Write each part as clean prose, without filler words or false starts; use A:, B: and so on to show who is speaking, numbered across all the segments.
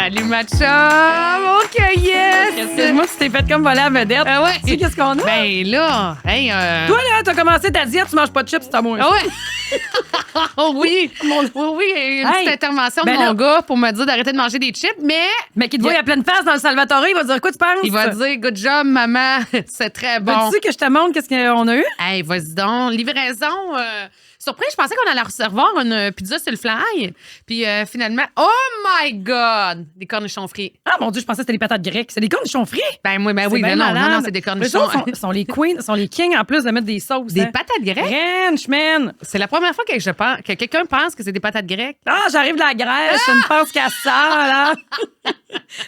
A: Salut, ma chum! OK, yes!
B: Excuse-moi si t'es fait comme voler à la vedette.
A: Ouais.
B: Tu sais qu'est-ce qu'on a?
A: Ben là, hey...
B: Toi, là, t'as commencé ta diète, tu manges pas de chips, c'est à moi.
A: Ah ouais! Oh oui! Oui, une petite intervention de
B: ben
A: mon
B: là-
A: gars pour me dire d'arrêter de manger des chips, mais
B: qui te voit à pleine face dans le Salvatore, il va dire quoi, tu penses?
A: il va dire « Good job, maman! C'est très bon!
B: Veux-tu que je te montre qu'est-ce qu'on a eu? »
A: Hey, vas-y donc. Livraison. Surprise, je pensais qu'on allait recevoir une pizza sur le fly. Puis finalement, oh my God! Des cornichons frits.
B: Ah, mon Dieu, je pensais que c'était des patates grecques. C'est des cornichons frits.
A: Ben oui,
B: C'est
A: oui,
B: bien
A: non,
B: malade.
A: c'est des
B: Mais ça,
A: cornichons.
B: sont les queens, sont les kings en plus de mettre des sauces.
A: Des
B: hein.
A: patates grecques?
B: French, man.
A: C'est la première fois que je pense que quelqu'un pense que c'est des patates grecques.
B: Ah, j'arrive de la Grèce, je ne pense qu'à ça, là.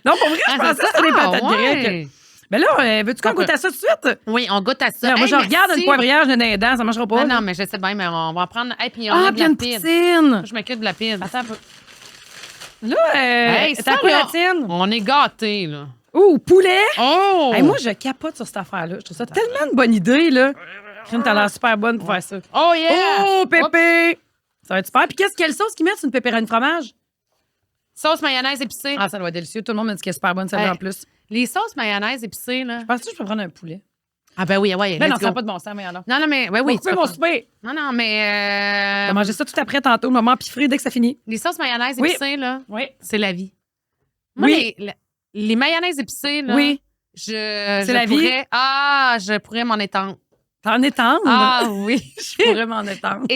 B: Non, pour vrai, je pensais que c'était des patates grecques. Mais là, veux-tu qu'on goûte à ça tout de suite?
A: Oui, on goûte à ça.
B: Là, moi,
A: Hey,
B: je regarde
A: merci.
B: une poivrière, je n'ai dans les dents, ça marchera pas.
A: Ah
B: là.
A: non, mais je sais bien, mais on va en prendre. Hey, puis on
B: Ah,
A: met de la
B: plein de
A: pide.
B: poutine.
A: Je m'occupe de la pide.
B: Attends un peu. Là,
A: Hey,
B: t'as
A: ça,
B: quoi
A: là,
B: la tienne?
A: on est gâtés, là.
B: Ouh, poulet.
A: Oh!
B: Hey, moi, je capote sur cette affaire-là. Je trouve ça tellement une bonne idée, là. Crime, t'as l'air super bonne pour faire ça.
A: Oh, yeah!
B: Oh, pépé! Ça va être super. Puis qu'est-ce quelle sauce qu'ils mettent sur une pépérine fromage?
A: Sauce mayonnaise épicée.
B: Ah, ça doit être délicieux. Tout le monde me dit qu'elle est super bonne, celle-là
A: Hey.
B: en plus.
A: Les sauces mayonnaise épicées, là.
B: Penses-tu que je peux prendre un poulet?
A: Ah, ben oui, ouais.
B: Ben
A: let's
B: non, ça n'a
A: go.
B: pas de bon sens, mais alors.
A: Non, mais, ouais, oui.
B: Oui, tu peux mon souper.
A: Non, mais.
B: Je vais manger ça tout après, tantôt, le moment piffré dès que ça finit.
A: Les sauces mayonnaise
B: Oui.
A: épicées, là,
B: Oui.
A: c'est la vie. Moi,
B: Oui.
A: les mayonnaises épicées, là.
B: Oui.
A: C'est
B: la vie.
A: Je pourrais m'en étendre.
B: T'en étendre?
A: Ah oui.
B: Je pourrais m'en étendre.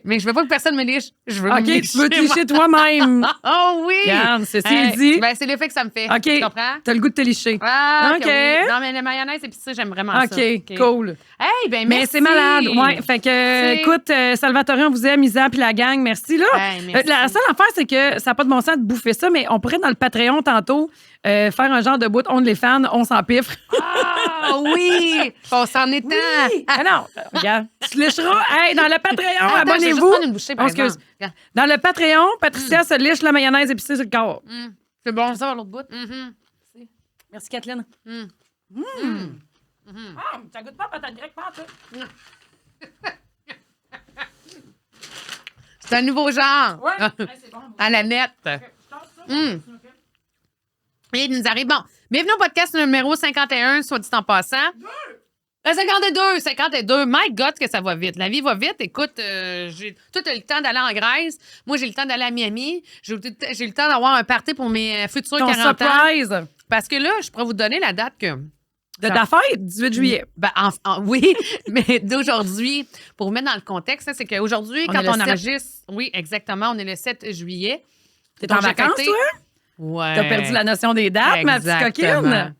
A: Mais je veux pas que personne me liche. Je veux me
B: OK, tu veux te
A: licher, moi.
B: licher toi-même.
A: Oh oui.
B: Regarde, c'est
A: Hey,
B: dit.
A: ben, c'est l'effet que ça me fait.
B: OK.
A: Tu comprends?
B: T'as le goût de te licher.
A: Ah,
B: OK.
A: OK. Oui. Non, mais les mayonnaises épicées, j'aime vraiment ça.
B: OK, cool.
A: Hey, ben
B: Mais
A: merci.
B: c'est malade. Ouais. Fait que,
A: C'est-
B: écoute, Salvatore, on vous aime, Isa puis la gang. Merci, là.
A: Hey, merci.
B: La seule affaire, c'est que ça n'a pas de bon sens de bouffer ça, mais on pourrait, dans le Patreon, tantôt, faire un genre de bout, on les fans, on s'en piffre.
A: Ah oui. On s'en est un.
B: Ah non, regarde. Tu licheras. Hey, dans le Patreon,
A: Attends, je vais juste
B: abonnez-vous.
A: prendre une bouchée, par
B: On excuse.
A: exemple. Regarde.
B: Dans le Patreon, Patricia se liche la mayonnaise épicée sur le corps.
A: C'est bon, ça, à l'autre bout. Mm-hmm.
B: Merci, Kathleen. Ah, ça goûte pas patate grecque, pas ça.
A: C'est un nouveau genre.
B: Ouais. Hey, c'est bon.
A: À la nette. Et il nous arrive. Bon, bienvenue au podcast numéro 51, soit dit en passant. 52. My God, que ça va vite. La vie va vite. Écoute, toi, t'as eu le temps d'aller en Grèce. Moi, j'ai le temps d'aller à Miami. J'ai le temps d'avoir un party pour mes futurs
B: Ton
A: 40 ans.
B: surprise
A: Parce que là, je pourrais vous donner la date que...
B: de ta fête, 18 juillet.
A: Ben, oui, mais d'aujourd'hui, pour vous mettre dans le contexte, hein, c'est qu'aujourd'hui,
B: On
A: quand
B: est le
A: on
B: 7.
A: enregistre... Oui, exactement, on est le 7 juillet.
B: T'es en
A: Donc, j'ai
B: vacances,
A: fêté-
B: toi?
A: Ouais.
B: T'as perdu la notion des dates, ma petite
A: Exactement.
B: coquine.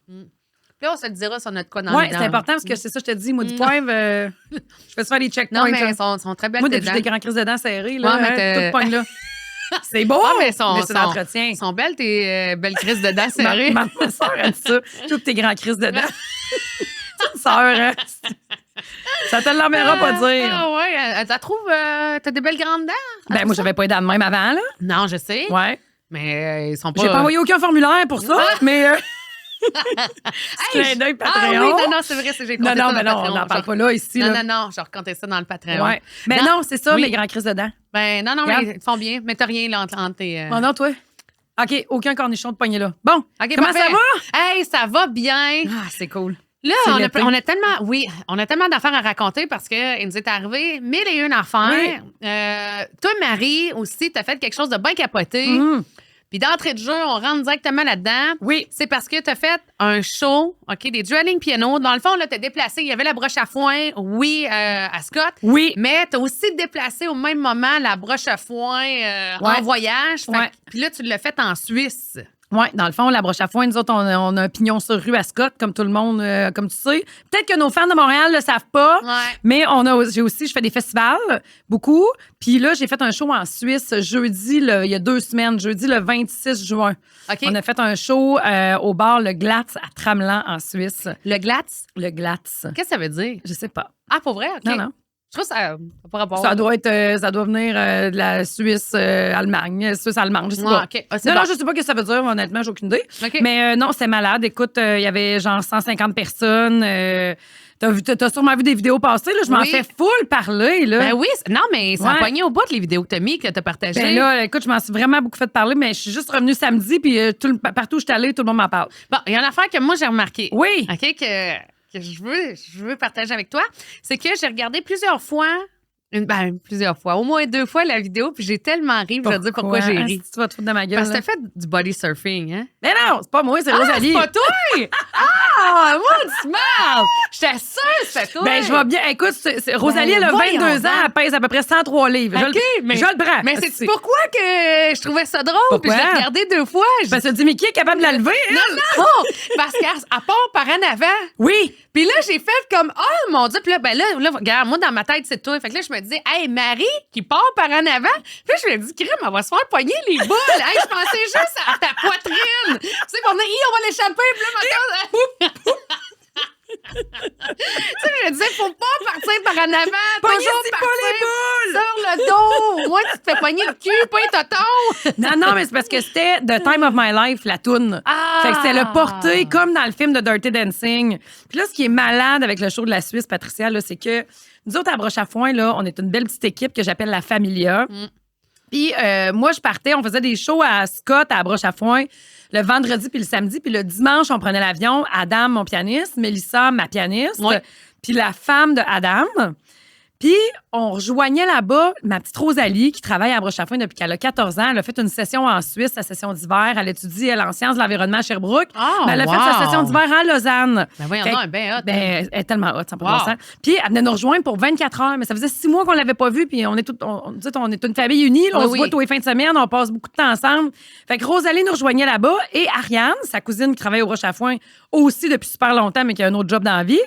A: Puis là, on se le dira sur notre quoi dans
B: Oui,
A: les
B: c'est
A: dents.
B: important parce que c'est ça, je te dis, moi, du poivre, je fais se faire des checkpoints.
A: Non, mais
B: là.
A: elles sont très belles,
B: Moi,
A: tes
B: depuis que j'ai
A: dents.
B: des grands crises de dents serrées, là,
A: Ouais, mais
B: tout pogne là. C'est beau,
A: Ah, mais
B: c'est l'entretien.
A: Elles sont belles, tes belles crises de dents serrées.
B: Ma soeur a dit ça. Toutes tes grands crises de dents. C'est une soeur, hein? Ça te l'emmènera pas dire.
A: Ah ouais, elle trouve, t'as des belles grandes dents?
B: Ben, moi, j'avais pas les dents de même avant, là.
A: Non, je sais.
B: Ouais.
A: Mais ils sont pas...
B: J'ai pas envoyé aucun formulaire pour ça, mais. Clin d'œil
A: Ah
B: Patreon.
A: oui, non, c'est vrai, j'ai compté
B: Non,
A: ça
B: non,
A: dans
B: mais
A: le
B: non,
A: Patreon.
B: on n'en parle pas là, ici.
A: Non,
B: là.
A: non, je racontais ça dans le Patreon.
B: Ouais. Mais non, c'est ça,
A: Oui.
B: mes grands crises de dents.
A: Ben non,
B: Regarde.
A: mais ils te font bien. Mais t'as rien là, entre tes...
B: Bon, non, toi? OK, aucun cornichon de poignée là. Bon,
A: OK,
B: comment
A: parfait.
B: ça va?
A: Hey, ça va bien.
B: Ah, c'est cool.
A: Là,
B: C'est
A: on
B: l'été.
A: a tellement d'affaires à raconter parce qu'il nous est arrivé 1001 affaires. Toi, Marie, aussi, t'as fait quelque chose de bien capoté. Puis d'entrée de jeu, on rentre directement là-dedans.
B: Oui.
A: C'est parce que t'as fait un show, OK, des dueling piano. Dans le fond, là, t'as déplacé. Il y avait la broche à foin, oui, à Scott.
B: Oui.
A: Mais t'as aussi déplacé au même moment la broche à foin en voyage. Fait que-
B: Ouais.
A: Puis là, tu l'as fait en Suisse.
B: Oui, dans le fond, la broche à foin, nous autres, on a un pignon sur rue à Scott, comme tout le monde, comme tu sais. Peut-être que nos fans de Montréal ne le savent pas,
A: Ouais.
B: mais je fais des festivals, beaucoup. Puis là, j'ai fait un show en Suisse jeudi, il y a 2 semaines, jeudi le 26 juin.
A: OK.
B: On a fait un show au bar Le Glatz à Tramelan, en Suisse.
A: Le Glatz,
B: Le Glatz.
A: qu'est-ce que ça veut dire?
B: Je sais pas.
A: Ah, pour vrai? OK.
B: Non, non.
A: Je trouve que ça n'a pas rapport.
B: Ça doit venir de la Suisse-Allemagne, Suisse-Allemande, je sais
A: Ouais,
B: pas.
A: OK. Ah, c'est
B: Non,
A: bon.
B: non, je sais pas ce que ça veut dire, honnêtement, j'ai aucune idée.
A: OK.
B: Mais non, c'est malade. Écoute, il y avait genre 150 personnes. T'as sûrement vu des vidéos passer, là. Je m'en fais full parler, là.
A: Ben oui. Non, mais ça a pogné au bout, les vidéos que t'as mis, que t'as partagées.
B: Ben là, écoute, je m'en suis vraiment beaucoup fait parler, mais je suis juste revenue samedi, puis partout où je suis allée, tout le monde m'en parle.
A: Bon, il y a une affaire que moi, j'ai remarqué.
B: Oui.
A: OK, que je veux partager avec toi. C'est que j'ai regardé plusieurs fois, au moins 2 fois la vidéo, puis j'ai tellement ri, je vais te dire pourquoi j'ai ri.
B: Tu vas te foutre de ma gueule.
A: Parce que t'as fait du body surfing, hein?
B: Mais non, c'est pas moi, c'est Rosalie.
A: C'est pas toi! Moi, tu m'as! J'étais sûre que c'était toi!
B: Ben, je vais bien. Écoute, Rosalie, elle a 22 ans, elle pèse à peu près 103 livres.
A: OK, mais
B: je le prends.
A: Mais c'est pourquoi que je trouvais ça drôle? Puis je l'ai regardé 2 fois.
B: Parce que tu dis, mais qui est capable de la lever?
A: Non! Parce qu'elle part par en avant.
B: Oui.
A: Puis là, j'ai fait comme, oh mon Dieu. Puis là, regarde, moi, dans ma tête, c'est toi. Fait que là, je me disais, hey, Marie qui part par en avant. Puis là, je me dis, crème, elle va se faire pogner les boules. Hey, je pensais juste à ta poitrine. Tu sais, on va l'échapper. Puis là, tu sais, je me disais, faut pas partir par en avant. Toujours
B: pas les boules.
A: Sur le dos. Moi, tu te fais pogner le cul, pas les totons.
B: Non, mais c'est parce que c'était The Time of My Life, la toune. Fait que c'était le porté comme dans le film de Dirty Dancing. Puis là, ce qui est malade avec le show de la Suisse, Patricia, là, c'est que nous autres, à Broche à Foin, là, on est une belle petite équipe que j'appelle la Familia. Puis moi, je partais, on faisait des shows à Scott, à Broche à Foin, le vendredi puis le samedi. Puis le dimanche, on prenait l'avion. Adam, mon pianiste, Mélissa, ma pianiste, puis la femme de Adam. Puis on rejoignait là-bas ma petite Rosalie, qui travaille à Broche à Foin depuis qu'elle a 14 ans. Elle a fait une session en Suisse, sa session d'hiver. Elle étudie en sciences de l'environnement à Sherbrooke. Mais elle a fait sa session d'hiver à Lausanne.
A: Ben voyons, non, elle est bien hot.
B: Ben, elle est tellement hot, ça n'a pas de sens. Puis elle venait nous rejoindre pour 24 heures. Mais ça faisait 6 mois qu'on ne l'avait pas vue. Puis on est une famille unie. Là, on se voit tous les fins de semaine. On passe beaucoup de temps ensemble. Fait que Rosalie nous rejoignait là-bas. Et Ariane, sa cousine qui travaille au Broche à Foin aussi depuis super longtemps, mais qui a un autre job dans la vie.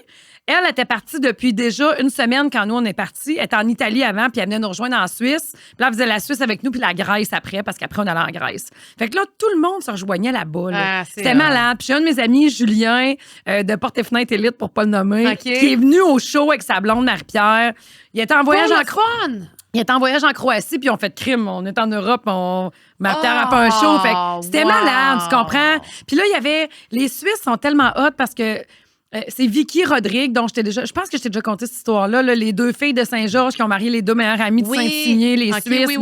B: Elle était partie depuis déjà une semaine quand nous, on est partis. Elle était en Italie avant, puis elle venait nous rejoindre en Suisse. Puis là, elle faisait la Suisse avec nous, puis la Grèce après, parce qu'après, on allait en Grèce. Fait que là, tout le monde se rejoignait là-bas. Là. C'était malade. Puis j'ai un de mes amis, Julien, de Porte et Fenêtre Élite, pour pas le nommer, qui est venu au show avec sa blonde Marie-Pierre. Il était en voyage en Croatie. Il était en voyage en Croatie, puis on fait de crime. On est en Europe, Marie-Pierre a fait un show. Fait que c'était malade, tu comprends? Puis là, il y avait... Les Suisses sont tellement hot parce que c'est Vicky Rodrigue, dont je pense que je t'ai déjà conté cette histoire-là, là, les 2 filles de Saint-Georges qui ont marié les 2 meilleurs amis de Saint-Signé, les Suisses.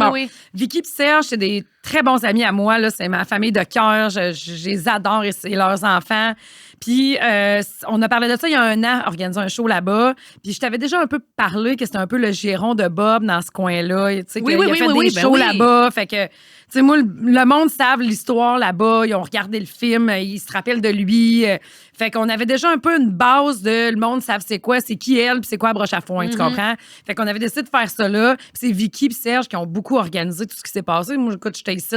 B: Vicky et Serge, c'est des très bons amis à moi, là, c'est ma famille de cœur, je les adore et c'est leurs enfants. Puis, on a parlé de ça il y a 1 an, organiser un show là-bas. Puis, je t'avais déjà un peu parlé que c'était un peu le giron de Bob dans ce coin-là. Tu sais, qu'il a fait des shows là-bas. Fait que, tu sais, moi, le monde savent l'histoire là-bas. Ils ont regardé le film. Ils se rappellent de lui. Fait qu'on avait déjà un peu une base de le monde savent c'est quoi, c'est qui elle, puis c'est quoi Broche à Foin, tu comprends? Fait qu'on avait décidé de faire ça là. Puis c'est Vicky et Serge qui ont beaucoup organisé tout ce qui s'est passé. Moi, écoute, j'étais ici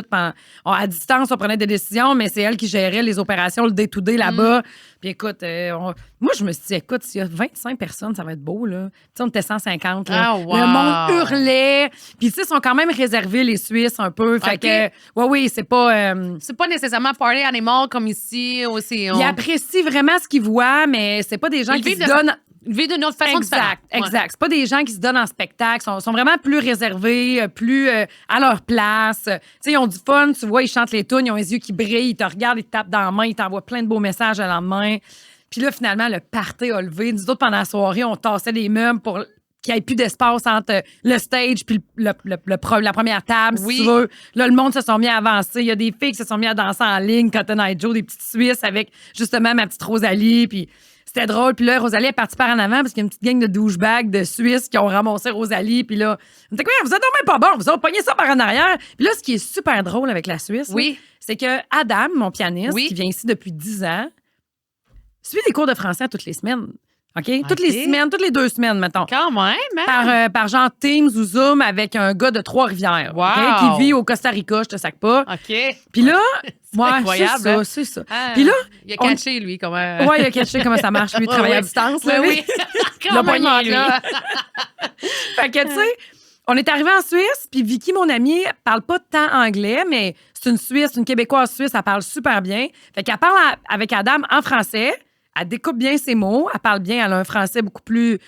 B: à distance, on prenait des décisions, mais c'est elle qui gérait les opérations, le day-to-day là-bas. Puis écoute, moi, je me suis dit, écoute, s'il y a 25 personnes, ça va être beau, là. Tu sais, on était 150, là. Le monde hurlait. Puis, tu sais, ils sont quand même réservés, les Suisses, un peu. Fait que, oui, c'est pas...
A: c'est pas nécessairement party animal comme ici. Aussi,
B: Ils apprécient vraiment ce qu'ils voient, mais c'est pas des gens qui se donnent...
A: Ils vivent d'une autre façon.
B: Exact. C'est pas des gens qui se donnent en spectacle. Ils sont vraiment plus réservés, plus à leur place. Tu sais, ils ont du fun. Tu vois, ils chantent les tunes, ils ont les yeux qui brillent, ils te regardent, ils te tapent dans la main, ils t'envoient plein de beaux messages le lendemain. Puis là, finalement, le party a levé. Nous autres, pendant la soirée, on tassait les meubles pour qu'il n'y ait plus d'espace entre le stage puis la première table, si tu veux. Là, le monde se sont mis à avancer. Il y a des filles qui se sont mis à danser en ligne, Cotton Eye Joe, des petites Suisses avec, justement, ma petite Rosalie, puis... C'était drôle. Puis là, Rosalie est partie par en avant parce qu'il y a une petite gang de douchebags de Suisses qui ont ramassé Rosalie. Puis là, on était quoi? Vous êtes même pas bon. Vous avez pogné ça par en arrière. Puis là, ce qui est super drôle avec la Suisse, c'est que Adam, mon pianiste, qui vient ici depuis 10 ans, suit des cours de français toutes les semaines. OK? Toutes les semaines, toutes les 2 semaines, mettons.
A: Quand même, hein?
B: Par genre Teams ou Zoom avec un gars de Trois-Rivières.
A: Wow.
B: Okay? Qui vit au Costa Rica, je te sac pas.
A: OK.
B: Puis là,
A: c'est incroyable.
B: C'est ça.
A: Puis là, il a catché, lui, comment.
B: Oui, il a catché comment ça marche, lui, travailler à distance. Là,
A: oui.
B: Le poignet, lui. Fait que, tu sais, on est arrivé en Suisse, puis Vicky, mon amie, parle pas tant anglais, mais c'est une Suisse, une Québécoise suisse, elle parle super bien. Fait qu'elle parle avec Adam en français. Elle découpe bien ses mots. Elle parle bien. Elle a un français beaucoup plus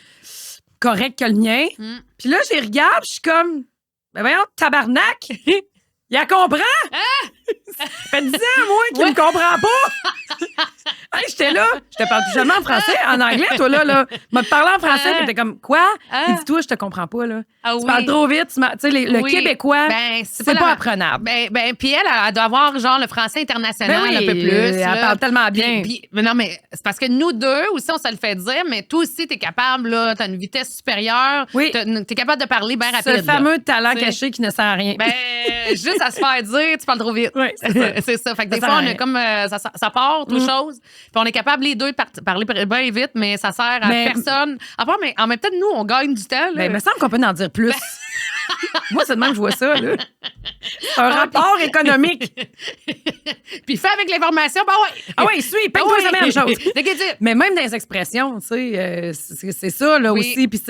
B: correct que le mien. Puis là, je les regarde. Je suis comme, ben voyons, tabarnak. Il la comprend. Ça fait 10 ans, moi, qu'il me comprend pas. Hey, j'étais là, je te parle plus jamais en français, en anglais, toi, là. M'a parlé en français, puis t'es comme, quoi? Il dit, toi, je te comprends pas, là. Tu parles trop vite, tu sais, le québécois, c'est pas apprenable.
A: Puis elle doit avoir, genre, le français international un peu plus.
B: Elle parle tellement bien.
A: Mais non, mais c'est parce que nous deux aussi, on se le fait dire, mais toi aussi, t'es capable, là, t'as une vitesse supérieure.
B: Oui.
A: T'es capable de parler bien rapide.
B: Ce fameux talent caché qui ne sert à rien.
A: Juste à se faire dire, tu parles trop vite.
B: Oui,
A: c'est ça. Fait que des fois, on a comme, ça part, autre chose. Puis on est capable, les deux, de parler bien vite, mais ça sert à personne. Mais en même temps, nous, on gagne du temps. Là.
B: Il me semble qu'on peut en dire plus. Moi, c'est de même que je vois ça. Là. C'est un rapport économique.
A: Puis fais avec l'information, ouais.
B: Ah oui, suis, paye-toi la même chose. Mais même dans les expressions, tu sais, c'est ça là aussi. Puis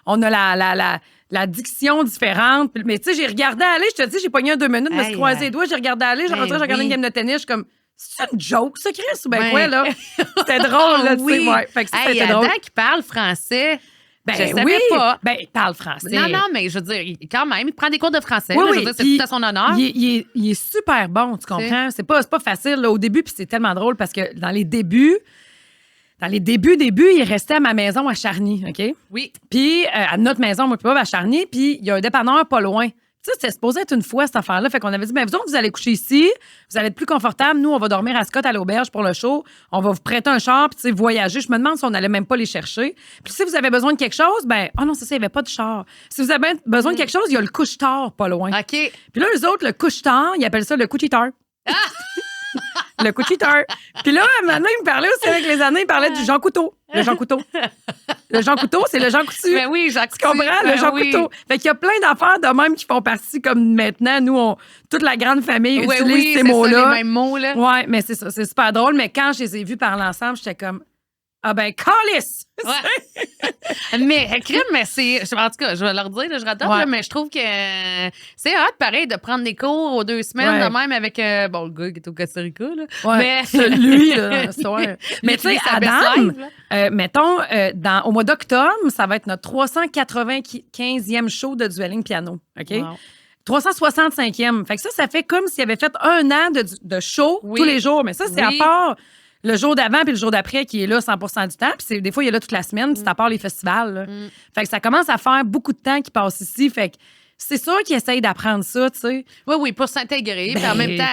B: on a la diction différente. Mais tu sais, j'ai regardé aller, je te dis, j'ai pogné 2 minutes, me suis croisé les doigts, j'ai regardé aller, j'ai regardé une game de tennis, je suis comme... C'est une joke, ça, Chris? Ou bien quoi, là? C'était drôle, là, tu sais. Ouais. Fait que c'était drôle.
A: Adam qui parle français. Je savais pas.
B: Il parle français.
A: Non, mais je veux dire, quand même, il prend des cours de français. Oui, là, je veux dire, c'est tout à son honneur.
B: Il est super bon, tu comprends? C'est pas facile, là, au début, puis c'est tellement drôle parce que dans les débuts, il restait à ma maison à Charny, OK?
A: Oui.
B: Puis à notre maison, moi, à Charny, puis il y a un dépanneur pas loin. Tu sais, c'était supposé être une fois, cette affaire-là. Fait qu'on avait dit, vous autres, vous allez coucher ici, vous allez être plus confortable. Nous, on va dormir à Scott à l'auberge pour le show. On va vous prêter un char, puis tu sais, voyager. Je me demande si on n'allait même pas les chercher. Puis si vous avez besoin de quelque chose, non, c'est ça, il n'y avait pas de char. Si vous avez besoin de quelque chose, il y a le couche-tard pas loin.
A: OK.
B: Puis là, eux autres, le couche-tard, ils appellent ça le couchitar. Le couchitar. Puis là, maintenant, il me parlait aussi avec les années, il parlait du Jean Couteau. Le Jean Couteau. Le Jean Couteau, c'est le Jean Coutu.
A: Ben oui, Jacques
B: Tu comprends? Le Jean Couteau. Fait qu'il y a plein d'affaires de même qui font partie, comme maintenant, nous, toute la grande famille utilise ces mots-là.
A: Ça, les mêmes mots, là.
B: Ouais, mais c'est ça, c'est super drôle. Mais quand je les ai vus parler ensemble, j'étais comme, calice!
A: Ouais. Mais, crime, mais c'est. En tout cas, je vais leur dire, je radote, là, mais je trouve que c'est hot, pareil, de prendre des cours aux 2 semaines, de même avec, le gars qui est au Costa Rica, là.
B: Ouais. Mais lui, là, mais tu sais, Adam, mettons, au mois d'octobre, ça va être notre 395e show de dueling piano, OK? Wow. 365e. Fait que ça fait comme s'il avait fait 1 an de show tous les jours. Mais ça, c'est à part le jour d'avant puis le jour d'après qui est là 100% du temps. Puis des fois, il est là toute la semaine, puis c'est à part les festivals. Là. Fait que ça commence à faire beaucoup de temps qui passe ici. Fait que c'est sûr qu'il essaye d'apprendre ça, tu sais.
A: Oui, pour s'intégrer. Puis en même temps,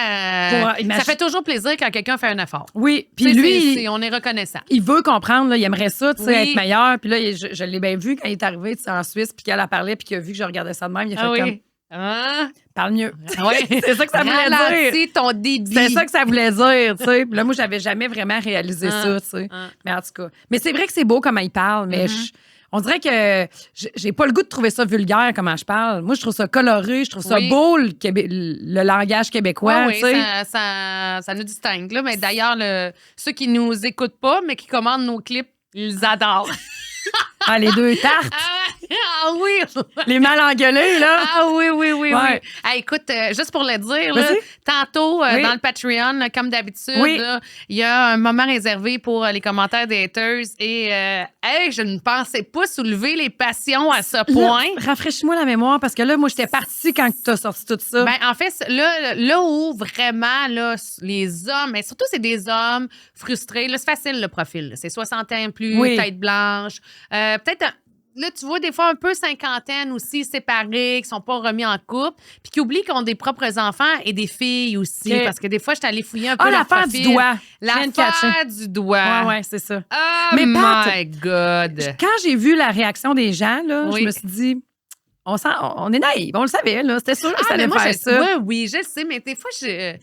A: ça fait toujours plaisir quand quelqu'un fait un effort.
B: Oui, puis lui...
A: on est reconnaissant.
B: Il veut comprendre, là, il aimerait ça, tu sais, être meilleur. Puis là, je l'ai bien vu quand il est arrivé en Suisse, puis qu'elle a parlé, puis qu'il a vu que je regardais ça de même. Il a fait comme... Parle mieux.
A: Oui.
B: C'est ça que ça voulait dire.
A: Ralentis ton débit.
B: C'est ça que ça voulait dire, tu sais. Là, moi, j'avais jamais vraiment réalisé ça, tu sais. Mais en tout cas. Mais c'est vrai que c'est beau comment il parle, mais on dirait que j'ai pas le goût de trouver ça vulgaire comment je parle. Moi, je trouve ça coloré, je trouve ça beau, le langage québécois, tu sais.
A: Ça nous distingue, là. Mais d'ailleurs, ceux qui nous écoutent pas, mais qui commandent nos clips, ils adorent.
B: Les 2 tartes.
A: Ah oui!
B: Les mal engueulés, là.
A: Ah oui. Écoute, juste pour le dire, là, tantôt, dans le Patreon, là, comme d'habitude, il y a un moment réservé pour les commentaires des haters et je ne pensais pas soulever les passions à ce point.
B: Là, rafraîchis-moi la mémoire parce que là, moi, j'étais partie quand tu as sorti tout ça.
A: En fait, là où vraiment, là, les hommes, mais surtout, c'est des hommes frustrés. Là, c'est facile, le profil. Là. C'est 60 ans plus, tête blanche. Peut-être... Là, tu vois, des fois, un peu cinquantaine aussi, séparés, qui sont pas remis en couple, puis qui oublient qu'ils ont des propres enfants et des filles aussi. Parce que des fois, je suis allée fouiller un peu leur profil.
B: L'affaire du doigt.
A: L'affaire du doigt.
B: Ouais, c'est ça.
A: Oh my God!
B: Quand j'ai vu la réaction des gens, là, je me suis dit, on est naïfs, on le savait, là. C'était sûr que ça allait faire ça.
A: Oui, je le sais, mais des fois, mais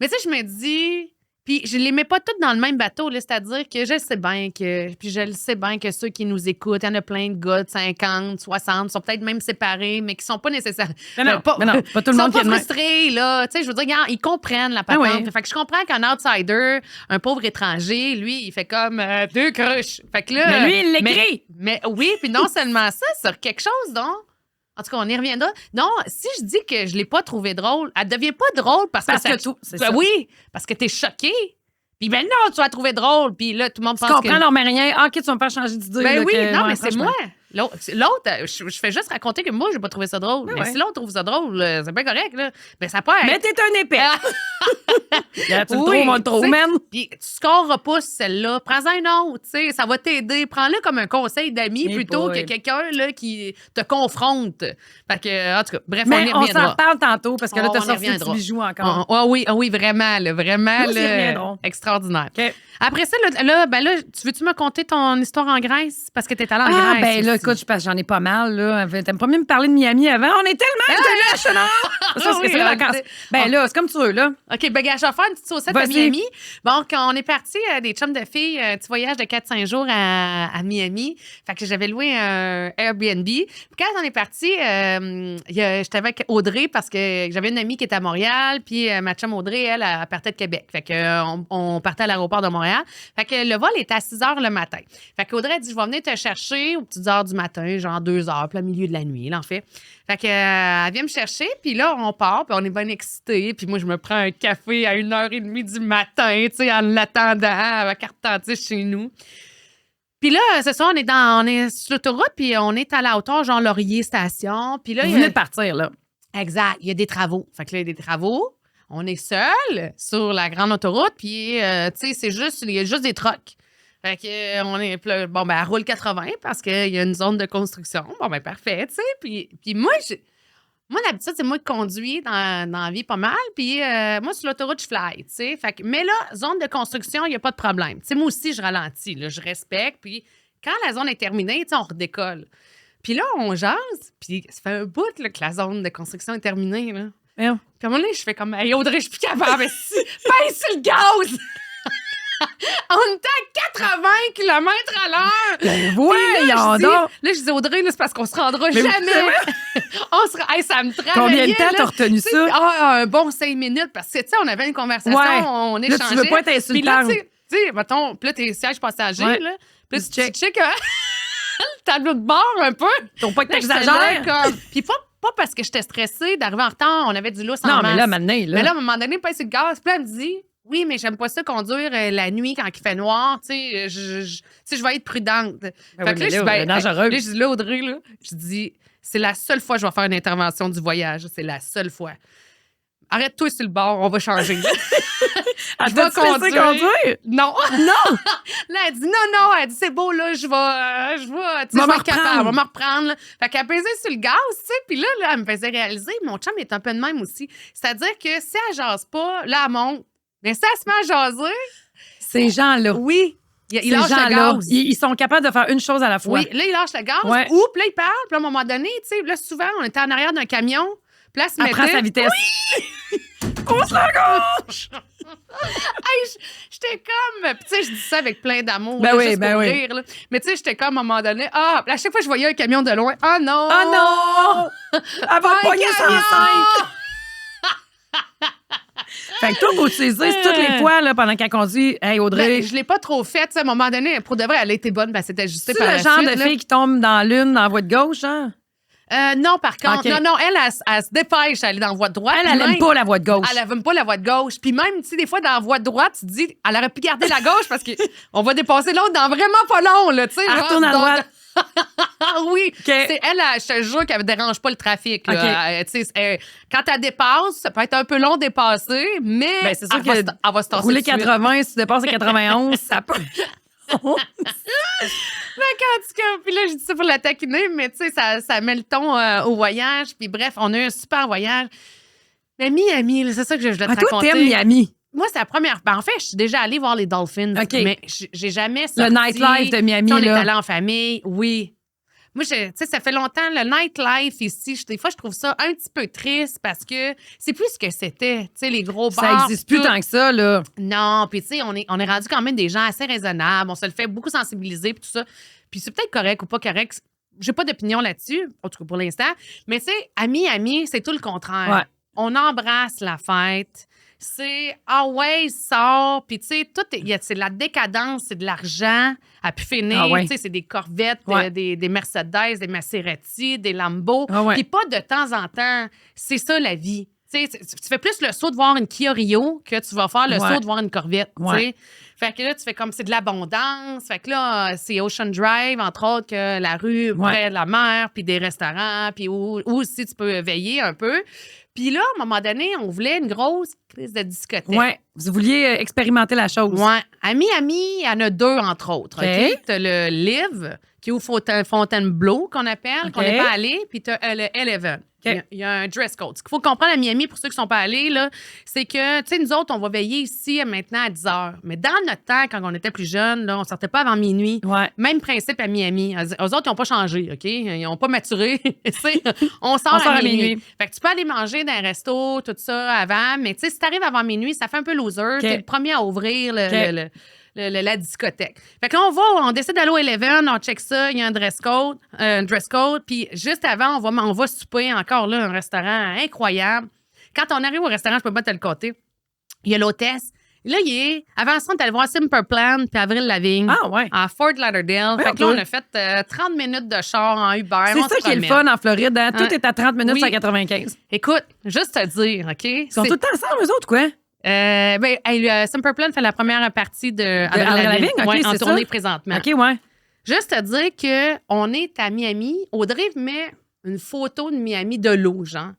A: tu sais, je me dis... Puis je les mets pas toutes dans le même bateau, là, c'est-à-dire que je sais bien que ceux qui nous écoutent, il y en a plein de gars de 50, 60, sont peut-être même séparés, mais qui sont pas nécessairement...
B: pas tout le monde qui est
A: frustrés, là. Tu sais, je veux dire, regarde, ils comprennent la patente. Fait que je comprends qu'un outsider, un pauvre étranger, lui, il fait comme 2 cruches. Fait que là...
B: Mais lui, il l'écrit!
A: Mais oui, puis non seulement ça, sur quelque chose, donc... En tout cas, on y reviendra. Non, si je dis que je l'ai pas trouvé drôle, elle devient pas drôle parce que
B: tout, c'est ça.
A: Oui, parce que t'es choqué. Puis ben non, tu vas trouver drôle. Puis là, tout le monde pense que...
B: Tu comprends, non, mais rien. OK, tu vas me faire changer d'idée.
A: Ben oui, non, mais c'est moi. L'autre, je fais juste raconter que moi, j'ai pas trouvé ça drôle. Mais si l'autre trouve ça drôle, c'est pas correct, là. Ben, ça peut être.
B: Mais t'es un épais. Tu le trouves, man.
A: Puis tu scoreras pas celle-là. Prends-en une autre, tu sais. Ça va t'aider. Prends-le comme un conseil d'amis plutôt que quelqu'un là, qui te confronte. Fait que, en tout cas, bref,
B: mais
A: on y reviendra.
B: On s'en reparle tantôt parce que là, t'as sorti un petit bijou encore.
A: Oui, vraiment, là, vraiment. Là, extraordinaire. Okay. Après ça, là, tu veux-tu me conter ton histoire en Grèce? Parce que t'es allée en Grèce.
B: Ah, ben là, écoute, j'en ai pas mal, là. T'aimes pas mieux me parler de Miami avant? On est tellement là, parce que c'est les vacances. Ben là, c'est comme tu veux, là.
A: OK, ben, je vais faire une petite saucette à Miami. Bon, quand on est parti des chums de filles, un petit voyage de 4-5 jours à Miami. Fait que j'avais loué un Airbnb. Puis quand on est parti, j'étais avec Audrey parce que j'avais une amie qui était à Montréal. Puis ma chum Audrey, elle partait de Québec. Fait que on partait à l'aéroport de Montréal. Fait que le vol était à 6 h le matin. Fait qu'Audrey a dit, je vais venir te chercher aux petites heures du matin, genre 2 h, puis au milieu de la nuit, là, en fait. Fait que, elle vient me chercher, puis là, on part, puis on est bien excités. Puis moi, je me prends un café à 1h30 du matin, tu sais, en l'attendant, à carte chez nous. Puis là, c'est ça, on est sur l'autoroute, puis on est à la hauteur, genre Laurier Station. Puis là,
B: vous venez de partir, là.
A: Exact. Il y a des travaux. Fait que là, il y a des travaux. On est seul sur la grande autoroute, puis, tu sais, il y a juste des trucks. Fait que, on est, bon, ben, elle roule 80 parce qu'il y a une zone de construction. Bon, ben, parfait, tu sais. Puis moi, d'habitude, c'est moi qui conduis dans la vie pas mal. Puis moi, sur l'autoroute, je fly, tu sais. Fait que, mais là, zone de construction, il n'y a pas de problème. Tu sais, moi aussi, je ralentis, là, je respecte. Puis quand la zone est terminée, tu sais, on redécolle. Puis là, on jase, puis ça fait un bout là, que la zone de construction est terminée, là. Puis à un moment donné, je fais comme, hey, Audrey, je suis plus capable. Pince sur le gaz! On était à 80 km à l'heure.
B: Ben voyons donc.
A: Là, je dis, Audrey, là, c'est parce qu'on se rendra jamais. Hey, ça me travaillait.
B: Combien de temps t'as retenu ça?
A: Un bon 5 minutes, parce que, tu sais, on avait une conversation, on échangeait.
B: Là, tu veux pas être insultante.
A: Puis là, tu sais, mettons, puis là, t'es siège passager, là. Puis là, tu check le tableau de bord un peu.
B: Faut pas que t'exagères.
A: Puis pas parce que j'étais stressée d'arriver en retard, on avait du lousse en masse.
B: Non, mais là, maintenant, là.
A: Mais là, à un moment donné, pas sur le gaz. Puis là, elle me dit, oui, mais j'aime pas ça conduire la nuit quand il fait noir. Tu sais, je vais être prudente. Fait que là, dangereux. Là, je dis, là, Audrey, là, je dis, c'est la seule fois que je vais faire une intervention du voyage. C'est la seule fois. Arrête-toi sur le bord, on va changer.
B: Je vais conduire.
A: Non.
B: Non.
A: Là, elle dit non. Elle dit, c'est beau, là, je vais, tu sais, je vais être capable. On va me reprendre. Là. Fait qu'elle pesait sur le gaz, tu sais. Puis là, elle me faisait réaliser, mon chum est un peu de même aussi. C'est-à-dire que si elle jase pas, là, elle monte. Mais si elle se met à jaser.
B: Ces gens-là.
A: Oui. Ils lâchent le gaz.
B: Ils sont capables de faire une chose à la fois.
A: Oui, là, ils lâchent le gaz.
B: Ouais.
A: Ou, puis là, ils parlent. Puis à un moment donné, tu sais, là, souvent, on était en arrière d'un camion. Puis là, elle
B: prend sa vitesse.
A: Oui!
B: Pousse la gauche!
A: Hey, j'étais comme... Tu sais, je dis ça avec plein d'amour.
B: Ben
A: là,
B: oui,
A: juste
B: ben
A: pour
B: oui.
A: rire, là. Mais tu sais, j'étais comme à un moment donné... à chaque fois que je voyais un camion de loin, oh non!
B: Oh non! Elle va pogner son enceinte! Fait que toi, faut te saisir toutes les fois là, pendant qu'elle conduit. Hey, Audrey.
A: Ben, je l'ai pas trop faite. À un moment donné, pour de vrai, elle a été bonne. Ben, c'était ajusté par la suite.
B: C'est le genre de fille qui tombe dans l'une, dans la voie de gauche, hein?
A: Non, par contre.
B: Okay.
A: Non, elle se dépêche d'aller dans la voie de droite.
B: Elle n'aime pas la voie de gauche.
A: Elle n'aime pas la voie de gauche. Puis même, tu sais, des fois, dans la voie de droite, tu te dis, elle aurait pu garder la gauche parce qu'on va dépasser l'autre dans vraiment pas long, là, tu sais.
B: Elle retourne à droite.
A: Oui.
B: Okay.
A: C'est elle, je te jure qu'elle ne dérange pas le trafic. Là.
B: Okay.
A: Quand elle dépasse, ça peut être un peu long de dépasser, mais
B: ben, c'est sûr
A: elle va se tasser.
B: Rouler 80, si tu dépasses à 91, ça peut.
A: Fait qu'en tout cas, puis là, je dis ça pour la taquiner, mais tu sais, ça met le ton au voyage. Puis bref, on a eu un super voyage. Mais Miami, c'est ça que je voulais te raconter.
B: Toi, t'aimes Miami?
A: Moi, c'est la première. Ben, en fait, je suis déjà allée voir les Dolphins, mais j'ai jamais sorti.
B: Le nightlife de Miami,
A: on est
B: là.
A: allé en famille, oui. Moi, tu sais, ça fait longtemps, le nightlife ici, des fois, je trouve ça un petit peu triste parce que c'est plus ce que c'était. Tu sais, les gros bars.
B: Ça n'existe plus tant que ça, là.
A: Non, puis tu sais, on est rendu quand même des gens assez raisonnables. On se le fait beaucoup sensibiliser, puis tout ça. Puis c'est peut-être correct ou pas correct. J'ai pas d'opinion là-dessus, en tout cas pour l'instant. Mais tu sais, Miami, c'est tout le contraire.
B: Ouais.
A: On embrasse la fête. C'est ouais, sort. Puis, tu sais, c'est de la décadence, c'est de l'argent à pu finir. Tu sais, c'est des Corvettes, des Mercedes, des Maserati, des Lambo. Puis, pas de temps en temps. C'est ça, la vie. Tu sais, tu fais plus le saut de voir une Kia Rio que tu vas faire le saut de voir une Corvette. Tu sais. Fait que là, tu fais comme c'est de l'abondance. Fait que là, c'est Ocean Drive, entre autres, que la rue près de la mer, puis des restaurants, puis où aussi tu peux veiller un peu. Puis là, à un moment donné, on voulait une grosse crise de discothèque.
B: Oui, vous vouliez expérimenter la chose.
A: Oui. À Miami, il y en a 2, entre autres. OK? Tu as le Live, qui est au Fontainebleau, qu'on appelle, qu'on n'est pas allé, puis tu as le Eleven. Il y a un dress code. Ce qu'il faut comprendre à Miami, pour ceux qui ne sont pas allés, là, c'est que, tu sais, nous autres, on va veiller ici maintenant à 10 heures. Mais dans notre temps, quand on était plus jeunes, là, on ne sortait pas avant minuit.
B: Ouais.
A: Même principe à Miami. Eux autres, ils n'ont pas changé, OK? Ils n'ont pas maturé. on sort à minuit. Fait que tu peux aller manger dans un resto, tout ça, avant. Mais, tu sais, si tu arrives avant minuit, ça fait un peu loser. Tu es le premier à ouvrir la discothèque. Fait que là, on décide d'aller au Eleven, on check ça, il y a un dress code, puis juste avant, on va souper encore là, un restaurant incroyable. Quand on arrive au restaurant, je peux pas te le compter, il y a l'hôtesse. Là, avant ça, on est allé voir Simple Plan puis Avril Lavigne à Fort Lauderdale. Fait que là, on a fait 30 minutes de char en Uber.
B: C'est ça qui est le fun en Floride. Hein? Tout est à 30 minutes sur 95.
A: Écoute, juste te dire, OK? Ils
B: sont tout le temps ensemble, eux autres, quoi?
A: Simple Plan fait la première partie de
B: Avril Lavigne,
A: en tournée présentement.
B: OK, ouais.
A: Juste te dire qu'on est à Miami. Audrey met une photo de Miami de l'eau, genre.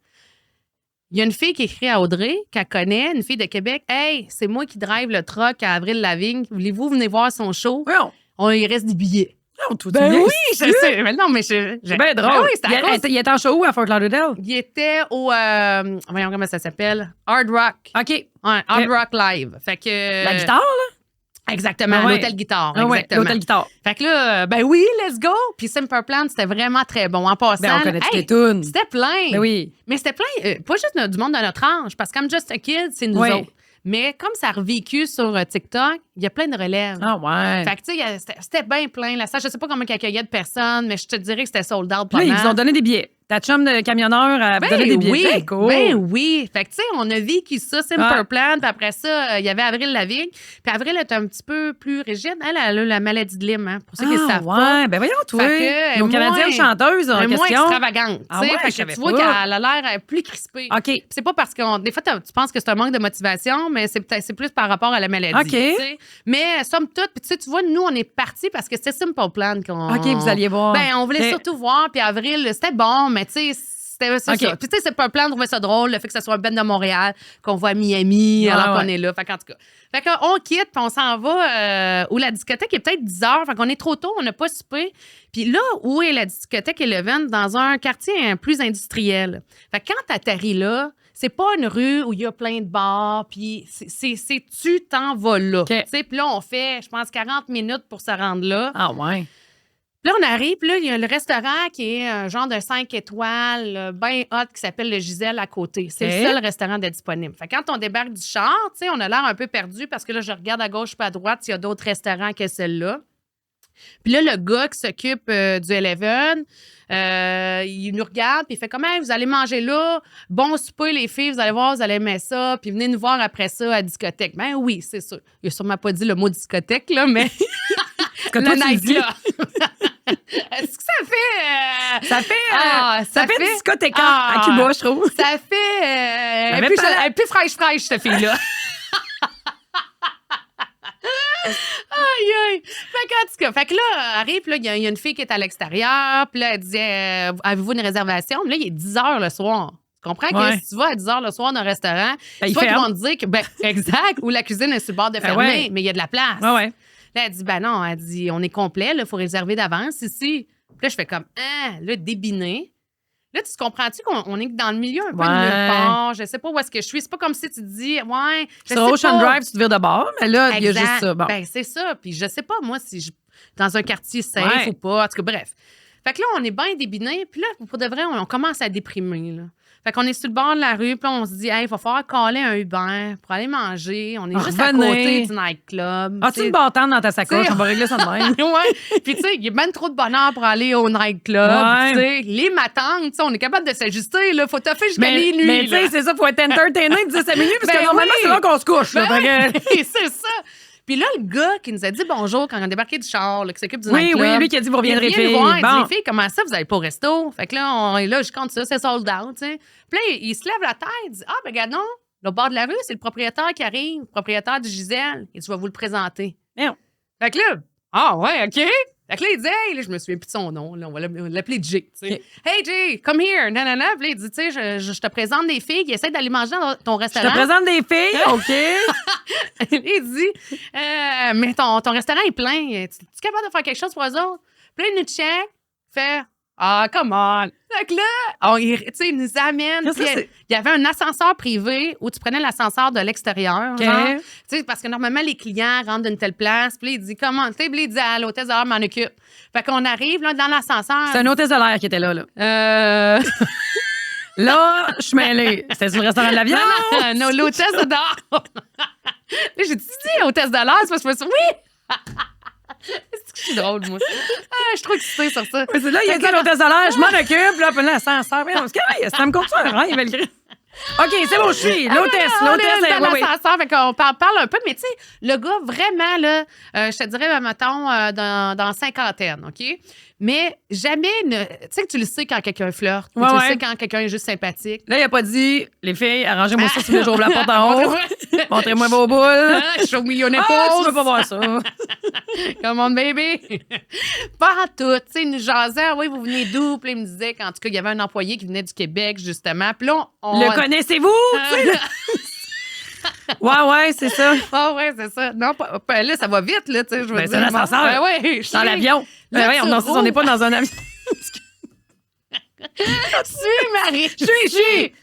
A: Il y a une fille qui écrit à Audrey, qu'elle connaît, une fille de Québec. « Hey, c'est moi qui drive le truck à Avril Lavigne. Voulez-vous venir voir son show? Il reste des billets. »
B: Oui,
A: je sais. Mais non, mais c'est
B: bien drôle. Il était en show où à Fort Lauderdale?
A: Il était au... voyons comment ça s'appelle. Hard Rock.
B: OK.
A: Ouais, Hard Rock Live. Fait que...
B: La guitare, là?
A: Exactement, l'hôtel guitare. Exactement.
B: L'hôtel guitare.
A: Fait que là, oui, let's go. Puis Simple Plan, c'était vraiment très bon. En passant,
B: on connaît toutes les tunes.
A: C'était plein.
B: Ben oui.
A: Mais c'était plein, pas juste du monde de notre âge, parce que comme Just a Kid, c'est nous autres. Mais comme ça a revécu sur TikTok, il y a plein de relèves.
B: Ah ouais.
A: Fait que, tu sais, c'était bien plein. Là, ça, je sais pas comment il accueillait de personnes, mais je te dirais que c'était sold out.
B: Là, ils vous ont donné des billets. Ta chum de camionneur a donné des billets.
A: Oui, cool. Oui. Fait que, tu sais, on a vécu ça, Simple Plan. Puis après ça, il y avait Avril Lavigne. Puis Avril est un petit peu plus rigide. Elle a la maladie de Lyme, hein, pour ceux qui ne savent pas.
B: Ben voyons, toi. Nos Canadiennes chanteuses en question.
A: Moins extravagante. Fait que tu vois qu'elle a l'air plus crispée.
B: OK.
A: C'est pas parce que des fois, tu penses que c'est un manque de motivation, mais c'est plus par rapport à la maladie.
B: OK.
A: Mais somme toute, tu vois, nous, on est partis parce que c'était Simple Plan qu'on...
B: OK, vous alliez voir.
A: Ben, on voulait surtout voir. Puis Avril, c'était bon, mais tu sais, c'était ça. Puis tu sais, c'est pas un plan de trouver ça drôle, le fait que ce soit un band de Montréal, qu'on voit à Miami, alors qu'on est là. Fait qu'en tout cas. Fait qu'on quitte, puis on s'en va où la discothèque est peut-être 10 heures. Fait qu'on est trop tôt, on n'a pas soupé. Puis là, où est la discothèque Eleven? Dans un quartier plus industriel. Fait que quand t'atterris là, c'est pas une rue où il y a plein de bars, puis tu t'en vas là. Puis là, on fait, je pense, 40 minutes pour se rendre là.
B: Ah ouais.
A: Là, on arrive, puis là, il y a le restaurant qui est un genre de 5 étoiles, bien hot, qui s'appelle le Gisèle à côté. C'est le seul restaurant de disponible. Fait que quand on débarque du char, tu sais, on a l'air un peu perdu parce que là, je regarde à gauche puis à droite s'il y a d'autres restaurants que celle-là. Puis là, le gars qui s'occupe du Eleven, il nous regarde, puis il fait comme « vous allez manger là, bon souper les filles, vous allez voir, vous allez aimer ça, puis venez nous voir après ça à la discothèque. » Ben oui, c'est sûr. Il a sûrement pas dit le mot discothèque, là, mais
B: le nightclub.
A: Est-ce que ça fait...
B: ça fait discothèque à Cuba, je trouve.
A: Ça fait... elle est plus fraîche, cette fille-là. Aïe, aïe. Fait que là, arrive, là, il y a une fille qui est à l'extérieur, puis là, elle dit avez-vous une réservation? Mais là, il est 10 heures le soir. Tu comprends que si tu vas à 10 heures le soir dans un restaurant, soit ils vont te dire que, exact, ou la cuisine est sur le bord de fermer, mais il y a de la place.
B: Ouais.
A: Là, elle dit non, elle dit on est complet, il faut réserver d'avance ici. Puis là, je fais comme là, débiné. Là, tu comprends-tu qu'on est dans le milieu un peu de nulle part? Je sais pas où est-ce que je suis. C'est pas comme si tu te dis,
B: sur Ocean Drive, tu te vires de bord, mais là, il y a juste ça. Bon.
A: Ben, c'est ça. Puis je sais pas, moi, si je dans un quartier safe ou pas. En tout cas, bref. Fait que là, on est bien débiné. Puis là, pour de vrai, on commence à déprimer, là. Fait qu'on est sur le bord de la rue, puis là, on se dit, il va falloir caler un Uber pour aller manger. On est juste à côté du nightclub.
B: As-tu une bâtante dans ta sacoche? On va régler ça de même.
A: Puis, tu sais, il y a même trop de bonheur pour aller au nightclub. Tu sais, les matantes, on est capable de s'ajuster, là. Faut toffer jusqu'à minuit. Mais,
B: tu sais, c'est ça, faut être entertainé 17 minutes, parce que normalement, c'est là qu'on se couche.
A: C'est ça. Puis là, le gars qui nous a dit bonjour quand on a débarqué du char, là, qui s'occupe du nightclub.
B: Oui, lui qui a dit vous reviendrez filles.
A: Il dit les filles, comment ça, vous n'allez pas au resto? Fait que là, je compte ça, c'est sold out, tu sais. Puis là, il se lève la tête, il dit ben regarde, non, le bord de la rue, c'est le propriétaire qui arrive, le propriétaire du Gisèle, et tu vas vous le présenter.
B: Merde.
A: Fait que là, ouais, OK. Fait que là, il dit, hey, là, je me souviens plus de son nom, là, on va l'appeler Jay. Tu sais.
B: Okay.
A: Hey, Jay, come here. Nanana. Puis là, il dit, tu sais, je te présente des filles qui essaient d'aller manger dans ton restaurant.
B: Je te présente des filles, OK.
A: Il dit, mais ton restaurant est plein. Tu es capable de faire quelque chose pour eux autres? Puis là, il nous check, fait, come on. Fait que là, il nous amène. Il y avait un ascenseur privé où tu prenais l'ascenseur de l'extérieur.
B: Okay.
A: Parce que normalement, les clients rentrent d'une telle place. Puis là, il dit, comment? Puis il dit, à l'hôtesse de l'air m'en occupe. Fait qu'on arrive là, dans l'ascenseur.
B: C'est un hôtesse de l'air qui était là. Là, je suis mêlée. C'était sur le restaurant de la viande?
A: Non, l'hôtesse de l'air. Là, j'ai dit, hôtesse de l'air, c'est parce que je me suis dit, oui! C'est que je suis drôle, moi. Je suis trop excitée sur ça.
B: Mais c'est là, il y a dit à l'hôtesse de l'air, je m'en occupe, là, puis là, l'ascenseur. Ça me compte ça, un rêve, le OK, c'est bon, je suis. L'hôtesse,
A: dans l'ascenseur, fait qu'on parle un peu, mais tu sais, le gars, vraiment, là, je te dirais, mettons, dans cinquantaine, OK? Mais jamais, tu sais que tu le sais quand quelqu'un flirte, tu le sais quand quelqu'un est juste sympathique.
B: Là, il a pas dit, les filles, arrangez-moi ça si les jours la porte en haut. Montrez-moi vos boules.
A: Show me your nipples.
B: Tu veux pas voir ça.
A: Come on, baby. Pas en tout. Tu sais, il nous jasait, oui, vous venez d'où? Puis il me disait qu'en tout cas, il y avait un employé qui venait du Québec, justement. Puis là,
B: Le connaissez-vous? Ouais, c'est ça.
A: Ouais, c'est ça. Non, là, ça va vite, là, tu sais, je veux dire.
B: C'est l'ascenseur.
A: Ouais,
B: dans l'avion. On n'est pas dans un avion.
A: suis, Marie.
B: Je suis.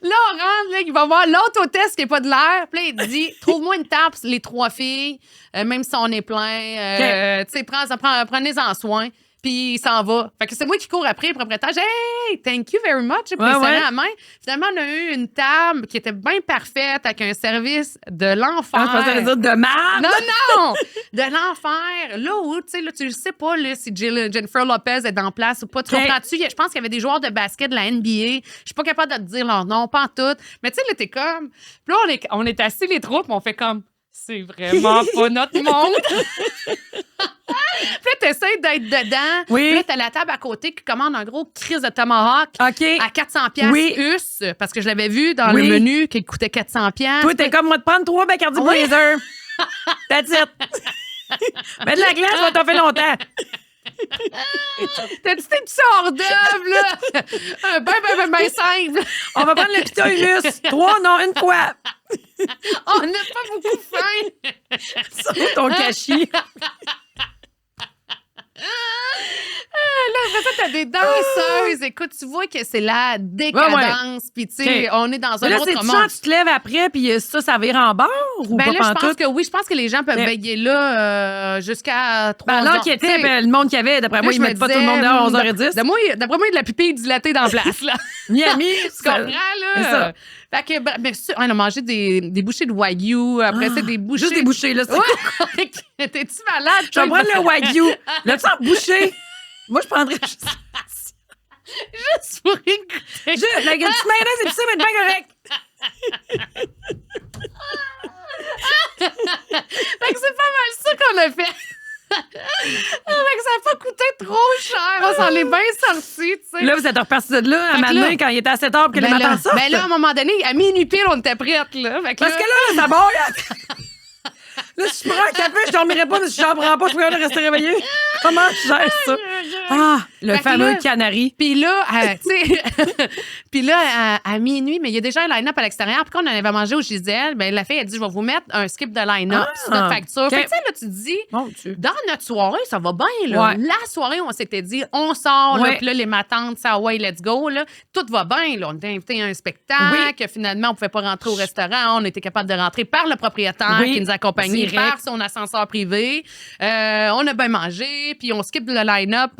A: Là, on rentre, là, il va voir l'autre hôtesse qui n'est pas de l'air. Puis là, il dit, trouve-moi une table, les 3 filles, même si on est plein. Tu sais, prenez-en soin. Puis il s'en va. Fait que c'est moi qui cours après le propriétaire. Hey, thank you very much. Puis il serrait la main. Finalement, on a eu une table qui était bien parfaite avec un service de l'enfer.
B: Je pensais dire de merde.
A: Non! De l'enfer. Là où, tu sais, là, tu le sais pas là, si Jennifer Lopez est en place ou pas. Tu comprends-tu? Je pense qu'il y avait des joueurs de basket de la NBA. Je suis pas capable de te dire leur nom, pas en tout. Mais tu sais, là, t'es comme. Puis là, on est assis les trois, puis on fait comme. C'est vraiment pas notre monde. Puis là, t'essaies d'être dedans.
B: Oui.
A: Puis là, t'as la table à côté qui commande un gros crise de tomahawk à 400$ US, parce que je l'avais vu dans le menu qui coûtait 400$.
B: Toi, t'es comme moi de prendre 3 Bacardi Blazer. That's it. Mais de la glace va t'en faire longtemps.
A: T'as-tu tes petits hors d'œuvre, là? Ben simple.
B: On va prendre le pita humus. 3, non, une fois.
A: On n'a pas beaucoup faim.
B: Ça, ton cachis.
A: Là, après ça, t'as des danseuses. Écoute, tu vois que c'est la décadence. Puis, tu sais, on est dans un
B: là,
A: autre monde.
B: Genre, tu te lèves après, puis ça vire en bord ou
A: ben
B: pas
A: là, je pense que oui. Je pense que les gens peuvent veiller là jusqu'à 3 heures.
B: Alors qu'il était, le monde qu'il y avait, d'après moi, ils mettent pas tout le monde dehors à 11h10.
A: D'après moi, il y a de la pupille dilatée dans la place, là.
B: Miami.
A: Tu comprends, là?
B: Ça.
A: Fait que, bien sûr, on a mangé des bouchées de wagyu. Après, c'est des bouchées.
B: Juste des bouchées, là.
A: Ouais. T'es-tu malade?
B: Je vais prendre le wagyu. Là, tu en bouchée. Moi, je prendrais juste.
A: Juste pour écouter.
B: Juste, la petite mayonnaise épicée, mais bien correct.
A: Fait que c'est pas mal ça qu'on a fait. Fait que ça n'a pas coûté trop cher. On s'en est bien sortis, tu sais.
B: Là, vous êtes repartis de là, à matin, quand il était à 7 heures, que le matin sorte.
A: Ben là, à un moment donné, à minuit pile, on était prêtes, là. Fait que
B: parce que là, ça barre. Là, si je prends un café, je dormirais pas, mais si j'en prends pas, je pourrais rester réveillée. Comment je gère ça? Ah, le fameux canari.
A: Puis là, tu sais, puis là, à minuit, mais il y a déjà un line-up à l'extérieur. Puis quand on avait mangé au Gisèle, ben la fille a dit, je vais vous mettre un skip de line-up sur notre facture. Fait que, tu sais, là, tu te dis, dans notre soirée, ça va bien, là. Ouais. La soirée, on s'était dit, on sort, là, puis là, les matantes, ça, ouais, let's go, là. Tout va bien, là. On était invité à un spectacle. Finalement, on pouvait pas rentrer au restaurant. On était capable de rentrer par le propriétaire qui nous accompagnait, par son ascenseur privé. On a bien mangé, puis on skip le line-up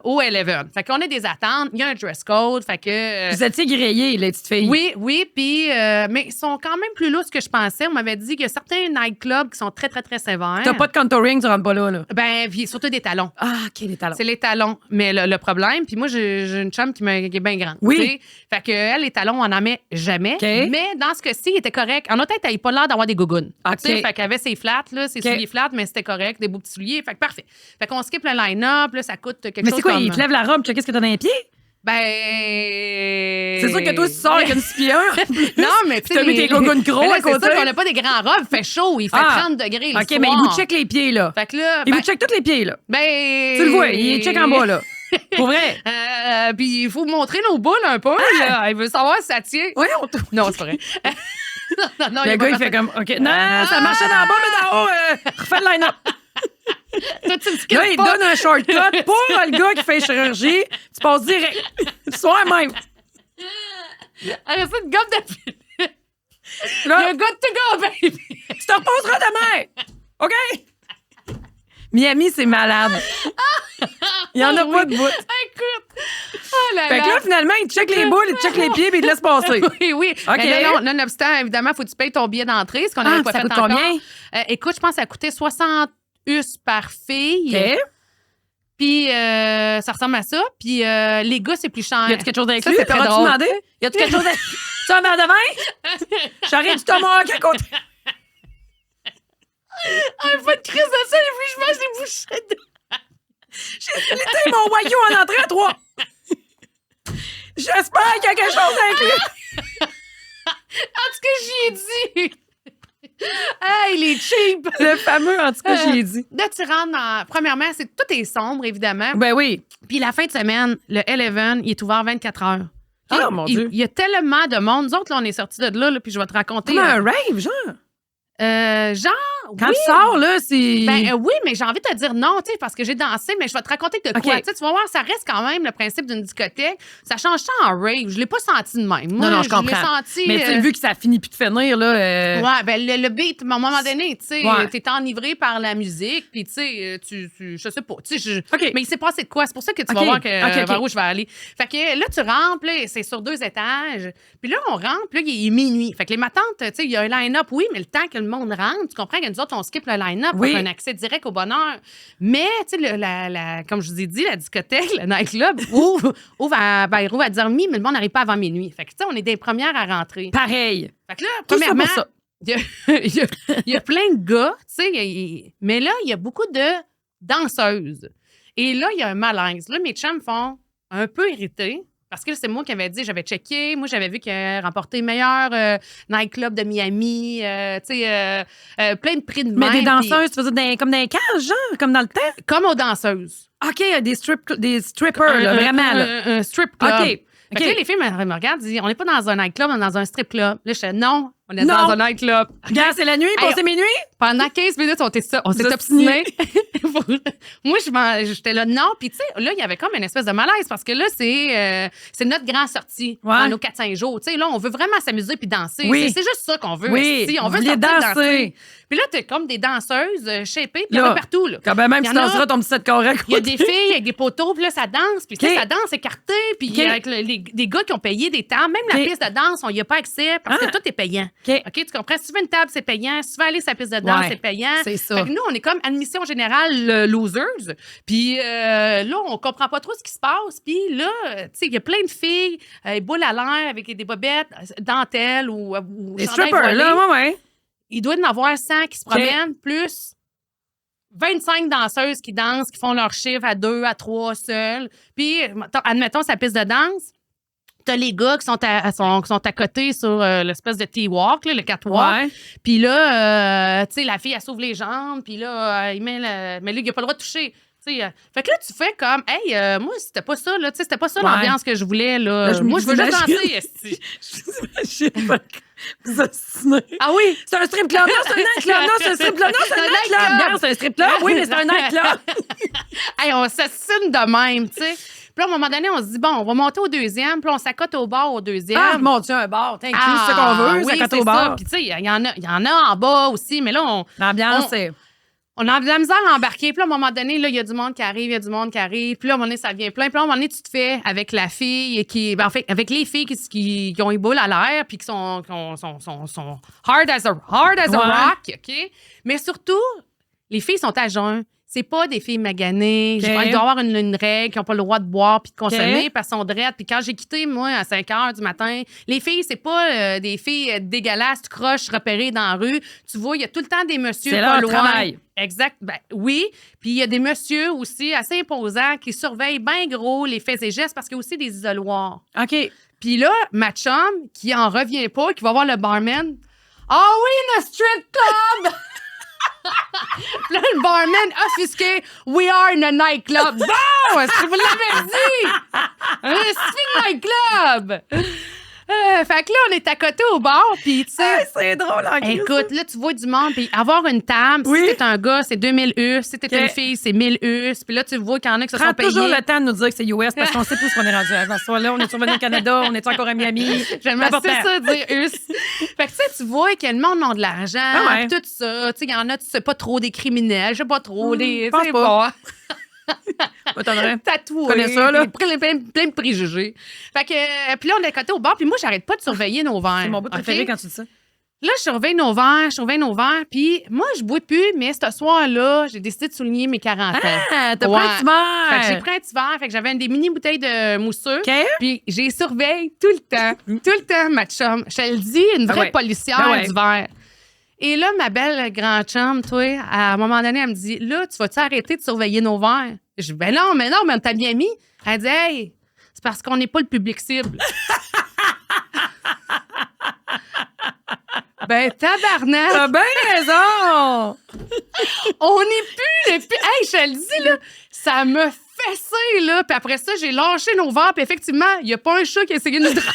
A: au Eleven. Fait qu'on a des attentes, il y a un dress code, fait que...
B: Vous étiez grillés, les petites filles.
A: Oui, puis... mais ils sont quand même plus lourds que je pensais. On m'avait dit qu'il y a certains nightclubs qui sont très, très, très sévères.
B: T'as pas de contouring, tu rentres pas là.
A: Ben, puis surtout des talons.
B: Ah, OK, les talons.
A: C'est les talons. Mais le problème, puis moi, j'ai une chum qui est bien grande.
B: Oui.
A: T'sais. Fait que elle, les talons, on n'en met jamais.
B: Okay.
A: Mais dans ce cas-ci, il était correct. En autre tête, elle n'avait pas l'air d'avoir des gougounes.
B: Okay.
A: Fait qu'elle avait ses flats, là, ses souliers flats, mais c'était correct, des beaux petits souliers. Fait que parfait. Fait qu'on skip le line-up, là, ça coûte quelque chose.
B: Mais c'est quoi,
A: comme...
B: il te lève la robe, tu sais qu'est-ce que t'as dans les pieds?
A: Ben.
B: C'est sûr que toi, tu sors avec une spion.
A: Non, mais tu
B: as mis tes gogoons gros à côté.
A: C'est sûr qu'on n'a pas des grands robes. Il fait chaud. Il fait 30 degrés.
B: OK, mais il vous check les pieds, là.
A: Fait que là.
B: Il vous check tous les pieds, là.
A: Ben.
B: Tu le vois, il check en bas, là. Pour vrai.
A: Puis il faut montrer nos boules un peu. Là. Il veut savoir si ça tient.
B: Oui,
A: Non, c'est pas vrai. non,
B: le gars, il fait comme, OK, non, ça marchait d'en bas, mais d'en haut, refais le line-up.
A: Toi, tu
B: là, il donne un shortcut pour le gars qui fait chirurgie. Tu passes direct. Soir même.
A: Arrête ça, une gomme de filet.
B: Là,
A: le gars de go, baby.
B: Tu te reposeras demain. OK? Miami, c'est malade. Il n'y en a pas de bout.
A: Écoute. Oh là
B: fait que là, finalement, il check les boules, il check les pieds, puis il te laisse passer.
A: Oui, oui.
B: OK.
A: Mais là, nonobstant, évidemment, il faut que tu payes ton billet d'entrée, ce qu'on n'avait pas
B: ça
A: fait
B: coûte
A: encore.
B: Combien?
A: Écoute, je pense que ça coûtait 60 US par fille.
B: OK.
A: Puis ça ressemble à ça. Puis les gars, c'est plus cher.
B: Y a-tu quelque chose d'inclus?
A: Ça, c'est très drôle.
B: Demandé? Y a-tu quelque chose d'inclus? Tu as un verre de vin? J'arrive du tomahawk à côté.
A: Un peu de crise de ça, et puis je mange des bouchées de...
B: J'ai splitté mon wagyu en entrée à 3. J'espère qu'il y a quelque chose d'inclus.
A: En tout cas, j'y ai dit. Hey, il est cheap.
B: Le fameux, en tout cas, j'y ai dit.
A: Là, tu rentres dans... Premièrement, tout est sombre, évidemment.
B: Ben oui.
A: Puis la fin de semaine, le Eleven, il est ouvert 24 heures.
B: Ah, mon Dieu.
A: Il y a tellement de monde. Nous autres, là, on est sortis de là, puis je vais te raconter...
B: Comme un rave, genre. Quand
A: oui.
B: tu sors, là, c'est...
A: Ben oui, mais j'ai envie de te dire non, tu sais, parce que j'ai dansé, mais je vais te raconter de quoi.
B: Okay.
A: Tu vas voir, ça reste quand même le principe d'une discothèque. Ça change ça en rave. Je l'ai pas senti de même. Moi,
B: non, je comprends.
A: l'ai senti...
B: Mais tu sais, vu que ça finit plus de finir, là...
A: Ouais, ben le beat, à un moment donné, tu sais,
B: ouais.
A: t'es enivré par la musique, puis tu sais, je sais pas, tu sais,
B: okay.
A: mais il s'est passé de quoi? C'est pour ça que tu vas voir vers où je vais aller. Fait que là, tu rentres, là, c'est sur 2 étages, puis là, on rentre, puis là, il est minuit. Fait que les matantes, tu sais, il y a un line-up, oui, mais le temps que le monde rentre, tu comprends que nous autres, on skip le line-up pour un accès direct au bonheur. Mais, tu sais, comme je vous ai dit, la discothèque, le nightclub, ouvre à 10h30, mais le monde n'arrive pas avant minuit. Fait que, tu sais, on est des premières à rentrer.
B: Pareil.
A: Fait que là, premièrement, il y a plein de gars, tu sais, mais là, il y a beaucoup de danseuses. Et là, il y a un malaise. Là, mes chums font un peu irrités. Parce que c'est moi qui avais dit, j'avais checké. Moi, j'avais vu qu'il a remporté meilleur nightclub de Miami. Tu sais, plein de prix de
B: mais
A: même.
B: Mais des danseuses, tu veux dire comme dans les cages, genre, comme dans le temps?
A: Comme aux danseuses.
B: OK, des strippers, là, vraiment.
A: Un strip club.
B: OK.
A: Fait que là, les filles me regardent et disent, on n'est pas dans un nightclub, on est dans un strip club. Là, je fais, non, on est dans un nightclub.
B: Regarde, c'est la nuit, passé minuit.
A: Pendant 15 minutes, on s'est obstinés. Moi, j'étais là, non. Puis, tu sais, là, il y avait comme une espèce de malaise parce que là, c'est notre grand sortie dans nos 4-5 jours. Tu sais, là, on veut vraiment s'amuser puis danser.
B: Oui.
A: C'est juste ça qu'on veut.
B: Oui,
A: on veut danser. Puis là, t'as comme des danseuses shapées, puis il y en a partout. Là.
B: Quand même, tu danseras ton petit set correct.
A: Il y a des filles avec des poteaux, puis là, ça danse. Puis ça danse écarté. Puis avec des gars qui ont payé des temps. Même la piste de danse, on n'y a pas accès parce que tout est payant. OK, tu comprends? Si tu veux une table, c'est payant. Si tu veux aller sur la piste de danse, c'est payant.
B: C'est ça.
A: Fait que nous, on est comme admission générale losers. Puis là, on comprend pas trop ce qui se passe. Puis là, tu sais, il y a plein de filles, boules à l'air avec des bobettes, dentelles ou
B: des strippers, là, ouais.
A: Il doit y en avoir 100 qui se promènent, plus 25 danseuses qui dansent, qui font leur chiffre à 2, à 3 seules. Puis, admettons, sa piste de danse, t'as les gars qui sont à côté sur l'espèce de T-walk, le catwalk. Ouais. Puis là, tu sais, la fille, elle s'ouvre les jambes, puis là, mais là, il n'a pas le droit de toucher. Fait que là, tu fais comme, hey, moi, c'était pas ça, là. C'était pas ça l'ambiance que je voulais, là. Moi, je veux juste danser.
B: Vous ostinez.
A: Ah oui?
B: C'est un strip club. Non, c'est un nightclub. Non, c'est un strip club. Non, c'est un nightclub. C'est un strip club. Oui, mais c'est un nightclub.
A: Hey, on s'assine de même, tu sais. Puis là, à un moment donné, on se dit, bon, on va monter au deuxième, puis on s'accote au bar au deuxième.
B: Ah, mon Dieu, un bar. C'est ce qu'on veut,
A: oui,
B: s'accote au bar.
A: Puis, tu sais, il y en a en bas aussi, mais là,
B: l'ambiance, c'est.
A: On a de la misère à embarquer. Puis là, à un moment donné, il y a du monde qui arrive, il y a du monde qui arrive. Puis là, à un moment donné, ça devient plein. Puis là, à un moment donné, tu te fais avec la fille qui... Ben, en fait, avec les filles qui ont les boules à l'air puis qui sont hard as a rock, OK? Mais surtout, les filles sont à jeun. c'est pas des filles maganées. Il doit y avoir une règle qui n'ont pas le droit de boire puis de consommer parce qu'elles sont drettes. Puis quand j'ai quitté, moi, à 5 h du matin, les filles, c'est pas des filles dégueulasses, tu croches, repérées dans la rue. Tu vois, il y a tout le temps des messieurs pas loin. Travail. Exact. Ben, oui. Puis il y a des messieurs aussi assez imposants qui surveillent bien gros les faits et gestes parce qu'il y a aussi des isoloirs.
B: OK.
A: Puis là, ma chum, qui en revient pas, qui va voir le barman. Ah oui, le strip club! Puis là, le barman offusqué. We are in a nightclub. Bon, est-ce que vous l'avez dit? C'est un nightclub! Fait que là, on est à côté au bar, puis tu sais...
B: c'est drôle, en
A: écoute, là, tu vois du monde, puis avoir une table, si t'es un gars, c'est 2000 US, si t'es une fille, c'est 1000 US, puis là, tu vois qu'il y en a qui se sont payés.
B: Prends toujours le temps de nous dire que c'est US, parce qu'on sait plus ce qu'on est rendu. À ce soir-là, on est survenu au Canada, on est encore à Miami.
A: J'aimerais ça dire US. Fait que tu sais, tu vois que le monde a de l'argent, tout ça. Tu sais, il y en a, tu sais pas trop des criminels, je sais pas trop, des...
B: pense pas.
A: Tatoué.
B: Connais ça, là?
A: Plein de préjugés. Fait que, puis là, on est à côté au bar, puis moi, j'arrête pas de surveiller nos verres.
B: C'est mon bout préféré quand tu dis ça.
A: Là, je surveille nos verres, puis moi, je bois plus, mais ce soir-là, j'ai décidé de souligner mes 40 ans.
B: Ah, t'as pris un petit verre.
A: Fait que j'ai pris un petit verre, fait que j'avais des mini bouteilles de mousseux. Puis j'ai surveillé tout le temps, ma chum. Je te le dis, une vraie policière du verre. Et là, ma belle grande chum, toi, à un moment donné, elle me dit, là, tu vas-tu arrêter de surveiller nos verres? Je dis, ben non, mais on t'a bien mis. Elle dit, hey, c'est parce qu'on n'est pas le public cible. Ben, tabarnak!
B: T'as bien raison!
A: On n'est plus le... Hey, je te le dis, là, ça me fessé, là. Puis après ça, j'ai lâché nos verres, puis effectivement, il n'y a pas un chat qui a essayé de nous droguer.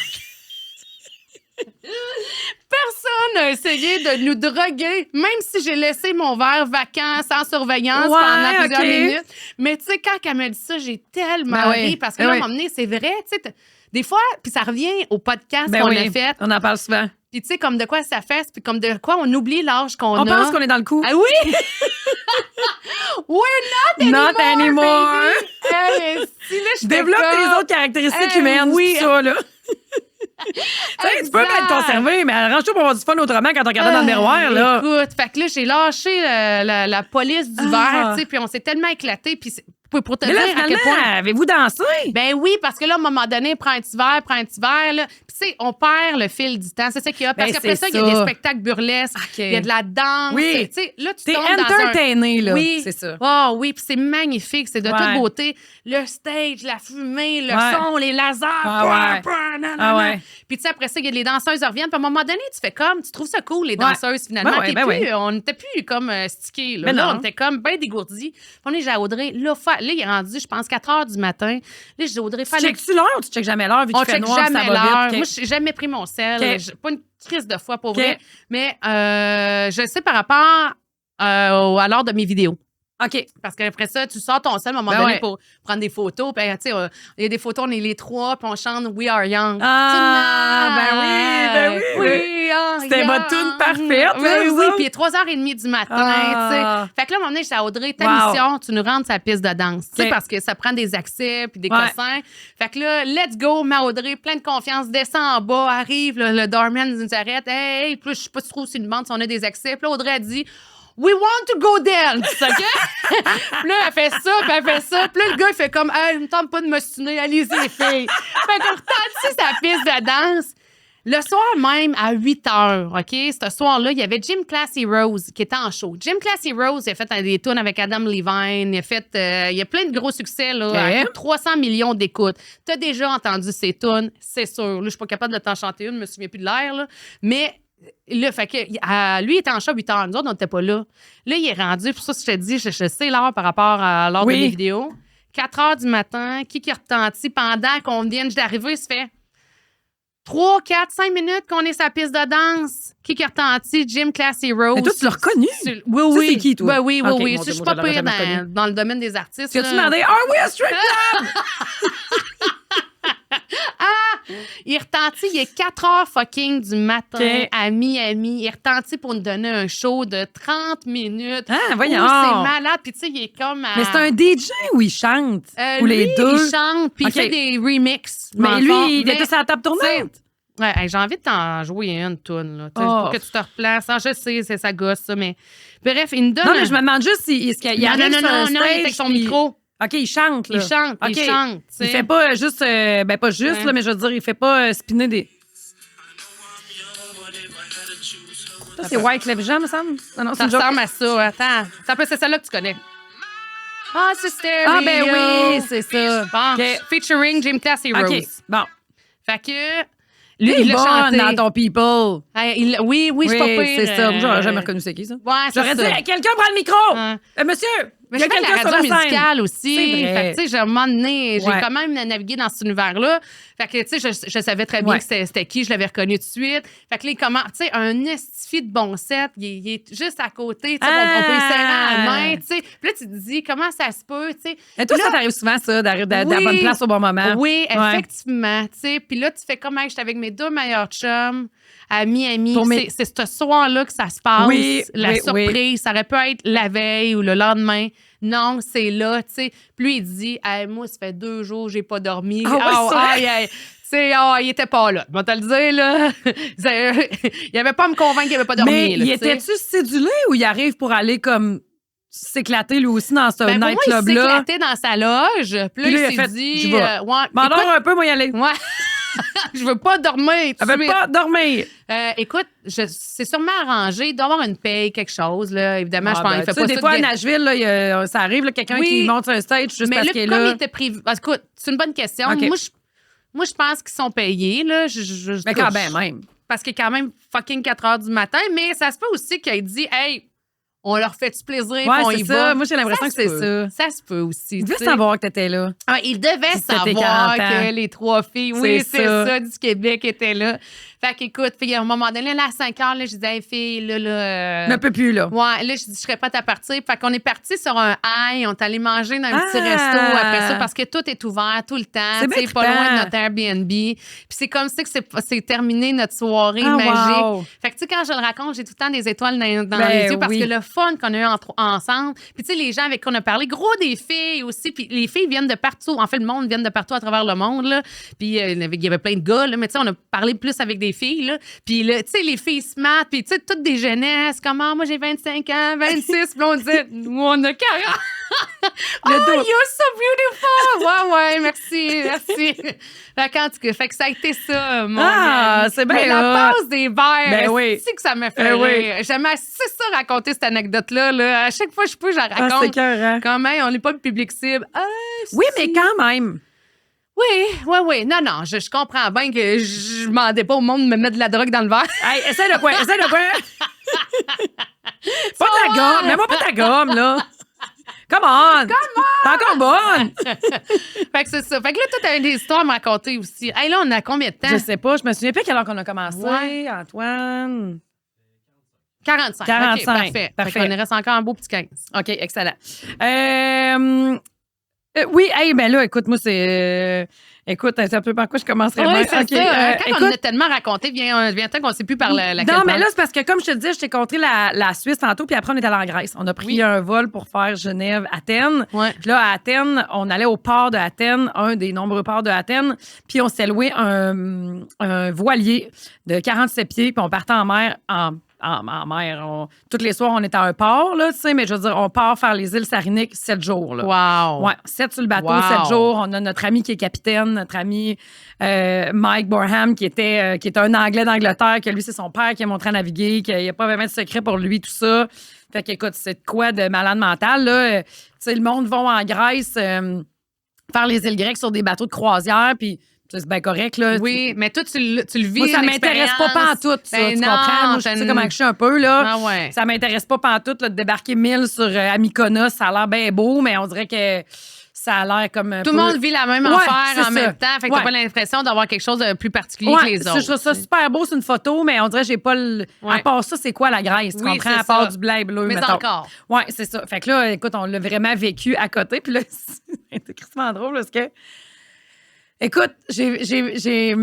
A: Personne n'a essayé de nous droguer, même si j'ai laissé mon verre vacant, sans surveillance pendant plusieurs minutes. Mais tu sais, quand elle m'a dit ça, j'ai tellement ri, parce que là, à un moment donné, c'est vrai, tu sais, des fois, puis ça revient au podcast qu'on a fait.
B: On en parle souvent.
A: Puis tu sais, comme de quoi ça fesse, puis comme de quoi on oublie l'âge qu'on a.
B: On pense qu'on est dans le coup.
A: Ah oui! We're not anymore! Hey, si, là, je
B: développe les autres caractéristiques humaines, tout ça, là. Tu peux pas être conservé, mais arrange-toi pour avoir du fun autrement quand on regarde dans le miroir, là.
A: Écoute, fait que là, j'ai lâché la police du verre, tu sais, puis on s'est tellement éclaté, puis pour te dire à quel point...
B: avez-vous dansé?
A: Ben oui, parce que là, à un moment donné, prends un petit verre, là. Puis tu sais, on perd le fil du temps. C'est ça qu'il y a. Parce qu'après ça, il y a des spectacles burlesques, il y a de la danse.
B: Oui.
A: Tu sais, là, tu
B: t'es
A: tombes
B: entertainé, là.
A: Oui.
B: C'est ça.
A: Oh oui, puis c'est magnifique. C'est de toute beauté. Le stage, la fumée, le son, les lasers. Puis tu sais, après ça, il y a les danseuses reviennent. Puis à un moment donné, tu fais comme... Tu trouves ça cool, les danseuses, finalement. On n'était plus comme stickés. Là, on était comme bien dégourdis. Puis on est à Audrey. Là, il est rendu, je pense, 4 h du matin. Là, je dis Audrey,
B: tu checkes-tu l'heure ou tu checkes jamais l'heure vu qu'il fait noir, ça va vite?
A: Moi, j'ai jamais pris mon sel. J'ai pas une crise de foi pour vrai. Mais je sais par rapport à l'heure de mes vidéos.
B: OK.
A: Parce qu'après ça, tu sors ton sel à un moment donné pour prendre des photos. Puis, tu sais, il y a des photos, on est les trois, puis on chante We Are Young.
B: Ben oui. C'était votre tune parfaite.
A: Oui, puis 3h30 du matin, tu sais. Fait que là, à un moment donné, je dis à Audrey, ta mission, tu nous rentres sa piste de danse. Tu sais, parce que ça prend des accès puis des cossins. Fait que là, let's go, ma Audrey, plein de confiance, descend en bas, arrive, le doorman nous arrête. Hey, puis je sais pas trop si une demande si on a des accès. Puis là, Audrey a dit, We want to go dance, OK? Puis là, elle fait ça, puis elle fait ça. Puis là, le gars, il fait comme, hey, ne me tente pas de me stiner, allez-y, les filles. Fait qu'on retentit sa piste de danse. Le soir même, à 8 h, OK? Ce soir-là, il y avait Gym Class Heroes qui était en show. Gym Class Heroes, il a fait des tunes avec Adam Levine. Il y a plein de gros succès, là. À 300 millions d'écoutes. T'as déjà entendu ces tunes, c'est sûr. Là, je suis pas capable de t'en chanter une, je me souviens plus de l'air, là. Mais là, fait que lui, il était en show à 8 h. Nous autres, on n'était pas là. Là, il est rendu, pour ça, je te dis, je sais l'heure par rapport à l'heure de mes vidéos. 4 h du matin, qui retentit pendant qu'on vient d'arriver, se fait 3, 4, 5 minutes qu'on est sa piste de danse. Qui retentit? Gym Class Heroes.
B: Mais toi, tu l'as reconnu?
A: Oui.
B: C'est qui, toi?
A: Oui. Je suis pas pire dans le domaine des artistes.
B: Tu as-tu demandé, are we a strip club?
A: Il retentit, il est 4 h fucking du matin à Miami. Il retentit pour nous donner un show de 30 minutes.
B: Ah, voyons.
A: C'est malade. Puis tu sais, il est comme...
B: Mais c'est un DJ ou il chante? Ou
A: lui,
B: les deux?
A: il chante, puis il fait des remixes.
B: Mais lui, il était sur la table tournante.
A: Ouais, hey, j'ai envie de t'en jouer une toune, là. Pour que tu te replaces. Ah, je sais, c'est sa gosse, ça, mais. Bref, il me donne.
B: Non, mais je me demande juste s'il arrive sur un stage,
A: il est avec son micro.
B: OK, il chante, là.
A: Il chante.
B: Il fait pas juste, pas juste, là, mais je veux dire, il fait pas spinner des. Ça, c'est Wyclef Jean, me semble? Non,
A: ça ressemble à ça. Attends. C'est celle-là que tu connais. Ah, c'est Stereo.
B: Ah, ben oui, c'est ça.
A: Bon,
B: okay.
A: Featuring Jim Class et Rose.
B: OK, bon.
A: Fait que... Lui, il l'a chanté.
B: Dans ton people.
A: Oui, je suis pas pire.
B: C'est ça. J'aurais jamais reconnu c'est qui, ça.
A: Ouais,
B: j'aurais dit, quelqu'un prend le micro. Monsieur,
A: mais je fais de la radio musicale aussi.
B: C'est vrai.
A: Fait que, tu sais, à un moment donné, j'ai quand même navigué dans cet univers-là. Fait que, tu sais, je savais très bien que c'était qui. Je l'avais reconnu tout de suite. Fait que là, tu sais, un estifi de bon set, il est juste à côté. Tu sais, on peut y serrer à la main, tu sais. Puis là, tu te dis, comment ça se peut, tu sais.
B: Et toi, ça t'arrive souvent, ça, d'arriver à la bonne place au bon moment.
A: Oui, effectivement. Tu sais, puis là, tu fais comme, j'étais avec mes 2 meilleurs chums à Miami. C'est ce soir-là que ça se passe. La surprise, ça aurait pu être la veille ou le lendemain. Non, c'est là, tu sais. Puis lui, il dit, moi, ça fait 2 jours, j'ai pas dormi. Il était pas là. Je vais te le dire, là. Il avait pas à me convaincre qu'il avait pas dormi.
B: Mais il était-tu cédulé ou il arrive pour aller comme s'éclater lui aussi dans ce nightclub-là?
A: Il s'est éclaté dans sa loge. Puis là, il s'est dit...
B: M'endors un peu, moi, y aller.
A: Ouais. Je veux pas dormir.
B: Elle veut pas dormir.
A: Écoute, c'est sûrement arrangé. Il doit y avoir une paye, quelque chose. Là. Évidemment, je pense qu'il fait pas ça.
B: Des fois, à Nashville, là, ça arrive, là, quelqu'un qui monte sur un stage juste parce qu'il est là.
A: Mais comme il était prévu... Écoute, c'est une bonne question. Okay. Moi, je pense qu'ils sont payés. Là.
B: Mais quand même.
A: Parce qu'il est quand même fucking 4 heures du matin. Mais ça se peut aussi qu'il ait dit, hey, on leur fait du plaisir, on y va.
B: Moi, j'ai l'impression que c'est ça.
A: Ça se peut aussi.
B: Il devait savoir que t'étais là.
A: Il devait savoir que les 3 filles, c'est ça, du Québec étaient là. Fait qu'écoute, à un moment donné, là, à 5 heures, là, je disais, hey, fille, là.
B: Ne peut plus, là.
A: Ouais, là, je dis, je serais prête à partir. Fait qu'on est parti sur un high, on est allé manger dans un petit resto après ça, parce que tout est ouvert tout le temps. C'est pas loin de notre Airbnb. Puis c'est comme ça que c'est terminé notre soirée magique. Wow. Fait que, tu sais, quand je le raconte, j'ai tout le temps des étoiles dans les yeux parce que le fun qu'on a eu ensemble. Puis, tu sais, les gens avec qui on a parlé, gros des filles aussi. Puis les filles viennent de partout. En fait, le monde vient de partout à travers le monde, là. Puis il y avait plein de gars, là. Mais, tu sais, on a parlé plus avec des filles, là. Puis, tu sais, les filles se matent, puis, tu sais, toutes des jeunesses. Comment, moi, j'ai 25 ans, 26, puis on disait, nous, on a 40. You're so beautiful! Ouais, merci. Fait que ça a été ça, mon
B: c'est bien.
A: Mais la pause des verres,
B: c'est
A: que ça me fait rire. J'aime assez ça raconter cette anecdote-là. Là. À chaque fois que je peux, je la raconte.
B: C'est écœurant.
A: Quand même, on n'est pas le public cible.
B: Oui, mais quand même.
A: Oui. Non, je comprends bien que je demandais pas au monde de me mettre de la drogue dans le verre.
B: Hey, essaie de quoi? Pas ta gomme. Mets-moi pas ta gomme, là. Come on! T'es encore bonne!
A: Fait que c'est ça. Fait que là, toi, t'avais des histoires à me raconter aussi. Hey, là, on a combien de temps?
B: Je sais pas. Je me souviens pas quelle heure qu'on a commencé, Antoine.
A: 45.
B: 45.
A: Okay, parfait. On reste encore un beau petit 15.
B: OK, excellent. Oui, ben là, écoute, moi, c'est... écoute, c'est un peu par quoi je commencerais bien.
A: C'est ça. Quand on a tellement raconté, vient temps qu'on ne sait plus par la
B: Non, mais là, c'est parce que, comme je te le disais, je t'ai conté la Suisse tantôt, puis après, on est allé en Grèce. On a pris un vol pour faire Genève-Athènes. Puis là, à Athènes, on allait au port de Athènes, un des nombreux ports de Athènes, puis on s'est loué un voilier de 47 pieds, puis on partait en mer en mer. Tous les soirs, on est à un port, là, tu sais, mais je veux dire, on part faire les îles Sariniques 7 jours. Là.
A: Wow!
B: Ouais, 7 sur le bateau, 7 jours. On a notre ami qui est capitaine, notre ami Mike Borham, qui est un Anglais d'Angleterre, que lui, c'est son père qui a montré à naviguer, qu'il n'y a pas vraiment de secret pour lui, tout ça. Fait qu'écoute, c'est de quoi de malade mental, là. Tu sais, le monde va en Grèce faire les îles grecques sur des bateaux de croisière, puis c'est bien correct, là.
A: Oui, mais toi, tu le vis.
B: Moi, ça m'intéresse pas pantoute, ça. Tu comprends? Moi, tu sais comment je suis un peu, là. Ça m'intéresse pas pantoute, là, de débarquer 1000 sur Mykonos. Ça a l'air bien beau, mais on dirait que ça a l'air comme.
A: Tout le monde vit la même affaire en même temps. Fait que t'as pas l'impression d'avoir quelque chose de plus particulier que les autres.
B: Je trouve ça super beau, c'est une photo, mais on dirait que j'ai pas le. À part ça, c'est quoi la Grèce? Tu comprends? À part du blé bleu,
A: mais
B: mettons.
A: Encore.
B: Ouais, c'est ça. Fait que là, écoute, on l'a vraiment vécu à côté. Puis là, c'est crissement drôle parce que. Écoute, j'ai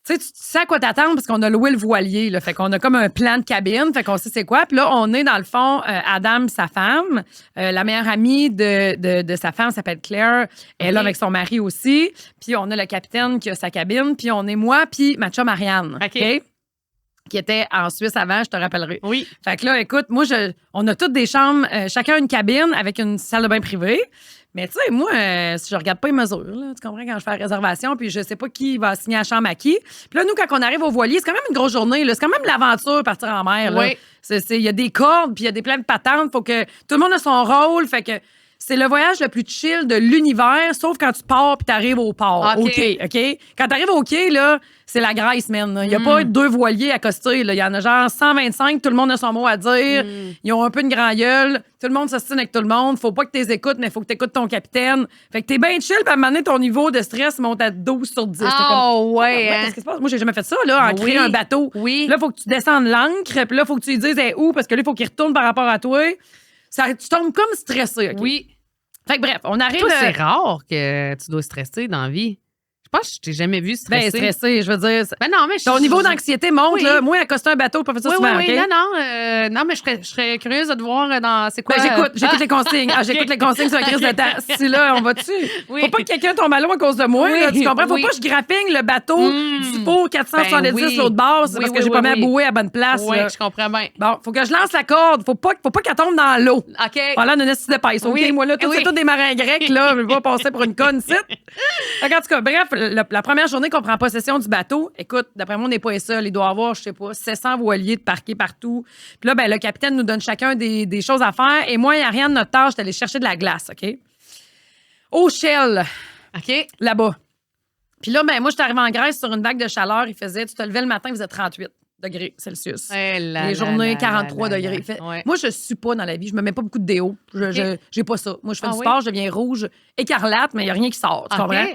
B: tu sais à quoi t'attendre parce qu'on a loué le voilier. Là. Fait qu'on a comme un plan de cabine. Fait qu'on sait c'est quoi. Puis là, on est dans le fond, Adam, sa femme. La meilleure amie de sa femme s'appelle Claire. Elle est là avec son mari aussi. Puis on a le capitaine qui a sa cabine. Puis on est moi, puis ma chum Marianne. OK? Qui était en Suisse avant, je te rappellerai.
A: Oui.
B: Fait que là, écoute, moi, on a toutes des chambres, chacun une cabine avec une salle de bain privée. Mais tu sais, moi, si je regarde pas les mesures, là, tu comprends, quand je fais la réservation, puis je sais pas qui va signer la chambre à qui. Puis là, nous, quand on arrive au voilier, c'est quand même une grosse journée. C'est quand même l'aventure, partir en mer.
A: Oui.
B: Il y a des cordes, puis il y a des plein de patentes. Faut que tout le monde a son rôle. Fait que c'est le voyage le plus chill de l'univers, sauf quand tu pars puis t'arrives au port. OK. Quand t'arrives au quai, là, c'est la graisse, man. Il n'y a pas 2 voiliers accostés. Il y en a genre 125. Tout le monde a son mot à dire. Ils ont un peu une grand gueule. Tout le monde s'ostine avec tout le monde. Faut pas que tu les écoutes, mais faut que tu écoutes ton capitaine. Fait que t'es bien chill, puis à un moment donné, ton niveau de stress monte à 12 sur 10.
A: Ouais.
B: Qu'est-ce qui se passe? Moi, j'ai jamais fait ça, là, en créant un bateau.
A: Oui.
B: Là, faut que tu descendes l'ancre, puis là, faut que tu lui dises où, parce que là, il faut qu'il retourne par rapport à toi. Tu tombes comme stressé. Okay?
A: Oui.
B: Fait que bref, on arrive.
A: Toi, c'est rare que tu dois stresser dans la vie. Je pense que je t'ai jamais vu stresser.
B: Ben, stressé, je veux dire.
A: Ben non, mais
B: ton niveau d'anxiété monte, là. Moi, accoster un bateau, pas fait ça souvent,
A: oui.
B: OK?
A: Non, mais je serais curieuse de te voir dans. C'est quoi?
B: Ben, j'écoute les consignes. J'écoute les consignes sur la crise de temps. Si là, on va dessus. Faut pas que quelqu'un tombe à l'eau à cause de moi, là, tu comprends? Faut pas que je grappine le bateau du pot 470 l'autre base parce que j'ai pas mis à bouer à bonne place.
A: Oui, je comprends bien.
B: Bon, faut que je lance la corde. Faut pas qu'elle tombe dans l'eau.
A: OK.
B: Voilà, une astuce de pêche. OK, moi, là, c'est tout des marins grecs, là. Je vais pas passer pour une conne, ici. En tout cas, bref, la première journée qu'on prend possession du bateau, écoute, d'après moi, on n'est pas les seuls. Il doit y avoir, je sais pas, 700 voiliers de parqués partout. Puis là, ben, le capitaine nous donne chacun des choses à faire. Et moi et Ariane, notre tâche, c'est d'aller chercher de la glace, OK? Au Shell.
A: OK.
B: Là-bas. Puis là, ben, moi, je suis arrivée en Grèce sur une vague de chaleur. Tu te levais le matin, il faisait 38 degrés Celsius. Les journées, 43 degrés. Moi, je suis pas dans la vie. Je me mets pas beaucoup de déo. J'ai pas ça. Moi, je fais du sport, je deviens rouge, écarlate, mais il n'y a rien qui sort. Tu comprends?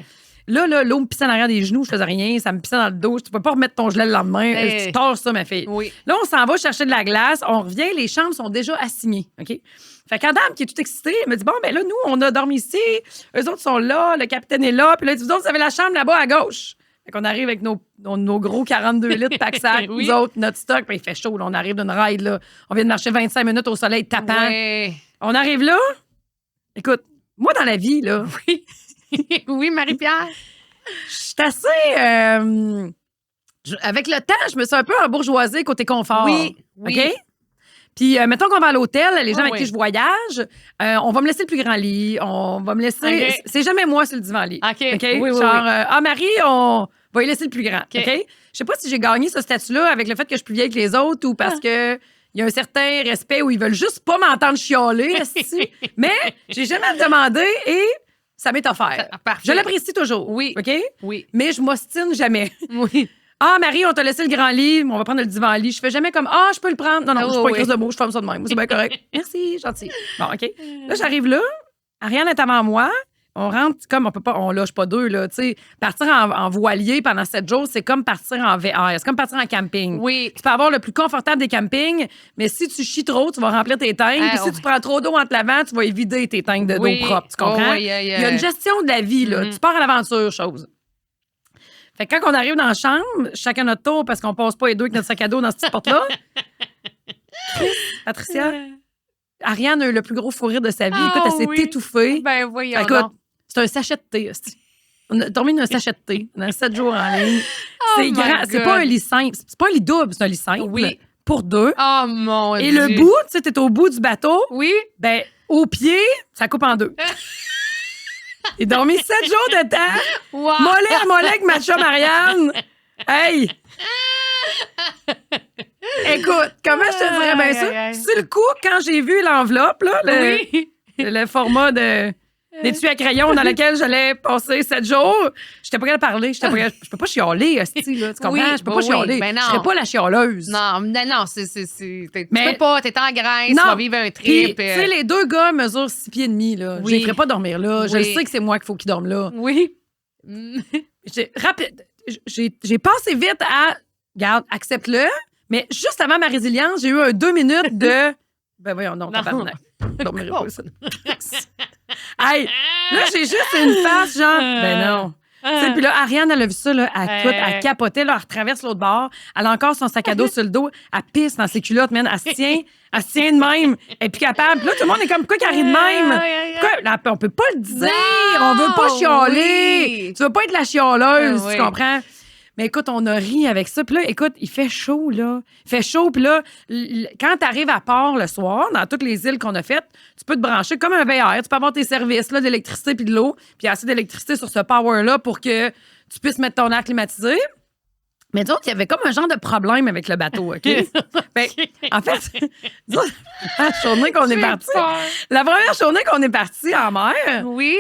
B: Là, l'eau me pissait en arrière des genoux, je faisais rien, ça me pissait dans le dos. Tu peux pas remettre ton gilet le lendemain. Tu tords ça, ma fille.
A: Oui.
B: Là, on s'en va chercher de la glace, on revient, les chambres sont déjà assignées. OK? Fait qu'Adam, qui est tout excité, elle me dit bon, ben là, nous, on a dormi ici, eux autres sont là, le capitaine est là, puis là, vous autres, vous avez la chambre là-bas à gauche. Fait qu'on arrive avec nos gros 42 litres pack-sac, nous autres, notre stock, puis il fait chaud, là, on arrive d'une ride, là. On vient de marcher 25 minutes au soleil tapant.
A: Ouais.
B: On arrive là. Écoute, moi, dans la vie, là.
A: Oui. Oui, Marie-Pierre.
B: Je suis assez. Avec le temps, je me suis un peu embourgeoisée côté confort.
A: Oui.
B: OK? Puis, mettons qu'on va à l'hôtel, les gens avec qui je voyage, on va me laisser le plus grand lit. On va me laisser.
A: Okay.
B: C'est jamais moi sur le divan-lit.
A: OK.
B: Oui, genre, Marie, on va y laisser le plus grand. OK? Je sais pas si j'ai gagné ce statut-là avec le fait que je suis plus vieille que les autres ou parce que. Il y a un certain respect où ils veulent juste pas m'entendre chialer. Mais j'ai jamais demandé et ça m'est offert. Je l'apprécie toujours.
A: Oui.
B: OK?
A: Oui.
B: Mais je m'ostine jamais.
A: Oui.
B: Ah, Marie, on t'a laissé le grand lit, on va prendre le divan-lit. Je fais jamais comme je peux le prendre. Non, je suis pas une crise de mots, je ferme ça de même. C'est bien correct. Merci, gentil. Bon, OK. Là, j'arrive là. Ariane est avant moi. On rentre comme on loge pas deux, là. Tu sais, partir en voilier pendant 7 jours, c'est comme partir en VR. C'est comme partir en camping.
A: Oui.
B: Tu peux avoir le plus confortable des campings, mais si tu chies trop, tu vas remplir tes tanks. Puis si tu prends trop d'eau entre l'avant, tu vas vider tes tanks d'eau propre. Tu comprends? Il y a une gestion de la vie, là. Tu pars à l'aventure, chose. Fait que quand on arrive dans la chambre, chacun notre tour, parce qu'on passe pas les deux avec notre sac à dos dans cette petite porte-là. Patricia, Ariane a eu le plus gros fou rire de sa vie. Écoute, elle s'est étouffée.
A: Ben voyons.
B: Écoute, c'est un sachet de thé. On a dormi dans un sachet de thé. On a 7 jours en ligne. C'est grand. C'est pas un lit simple. C'est pas un lit double, c'est un lit simple.
A: Oui.
B: Pour 2.
A: Oh mon Dieu.
B: Et le bout, tu sais, t'es au bout du bateau.
A: Oui.
B: Ben, au pied, ça coupe en 2. Il a dormi 7 jours de temps.
A: Wow.
B: Mollet avec ma chum Marianne. Hey! Écoute, comment je te dirais bien ça? Sur le coup, quand j'ai vu l'enveloppe, là, le format des tuyaux à crayon dans lequel j'allais passer 7 jours, j'étais pas capable de parler. Je peux pas chialer, hostie, là, tu comprends? Je peux pas chialer.
A: Ben non.
B: Je serais pas la chialeuse.
A: Non, tu peux pas, t'es en Grèce, tu vas vivre un
B: Puis,
A: trip.
B: tu sais, les 2 gars mesurent 6 pieds et demi, là. Je les ferais pas dormir là. Je sais que c'est moi qu'il faut qu'ils dorment là.
A: Oui.
B: J'ai passé vite à... Regarde, accepte-le. Mais juste avant ma résilience, j'ai eu un 2 minutes de... Ben voyons, non, tabarnak. Je dormirai pas ça. Hey, là, j'ai juste une face, genre... Ben non. Puis là, Ariane, elle a vu ça, là, elle capotait, là, elle retraverse l'autre bord, elle a encore son sac à dos sur le dos, elle pisse dans ses culottes, man, elle se tient de même, elle est plus capable. Puis là, tout le monde est comme, pourquoi qu'elle rit de même? Pourquoi? Là, on peut pas le dire, on veut pas chialer. Oui. Tu veux pas être la chialeuse, tu comprends? Mais écoute, on a ri avec ça. Puis là, écoute, il fait chaud, là. Il fait chaud. Puis là, quand tu arrives à Port le soir, dans toutes les îles qu'on a faites, tu peux te brancher comme un VR. Tu peux avoir tes services là, d'électricité puis de l'eau. Puis il y a assez d'électricité sur ce power-là pour que tu puisses mettre ton air climatisé. Mais d'autres, il y avait comme un genre de problème avec le bateau, OK? Ben, en fait, la première journée qu'on est parti, la première journée qu'on est parti en mer...
A: Oui.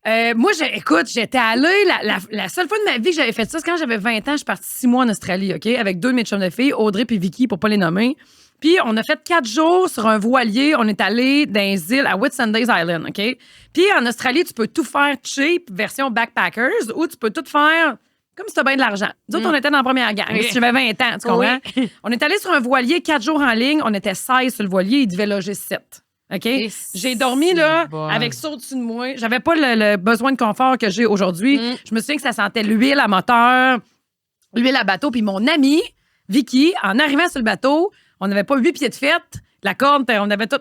B: Moi, écoute, j'étais allée, la seule fois de ma vie que j'avais fait ça, c'est quand j'avais 20 ans, je suis partie 6 mois en Australie, OK? Avec 2 de mes chums de filles, Audrey puis Vicky, pour pas les nommer. Puis on a fait 4 jours sur un voilier. On est allé dans les îles à Whitsundays Island, OK? Puis en Australie, tu peux tout faire cheap, version backpackers, ou tu peux tout faire comme si t'as bien de l'argent. Nous autres, on était dans la première gang. Si j'avais 20 ans, tu comprends? Oui. On est allé sur un voilier 4 jours en ligne. On était 16 sur le voilier. Il devait loger 7. OK? J'ai dormi, là, avec ça au-dessus de moi. J'avais pas le besoin de confort que j'ai aujourd'hui. Je me souviens que ça sentait l'huile à moteur, l'huile à bateau. Puis mon amie, Vicky, en arrivant sur le bateau, on n'avait pas 8 pieds de fête. La corde, on avait tout...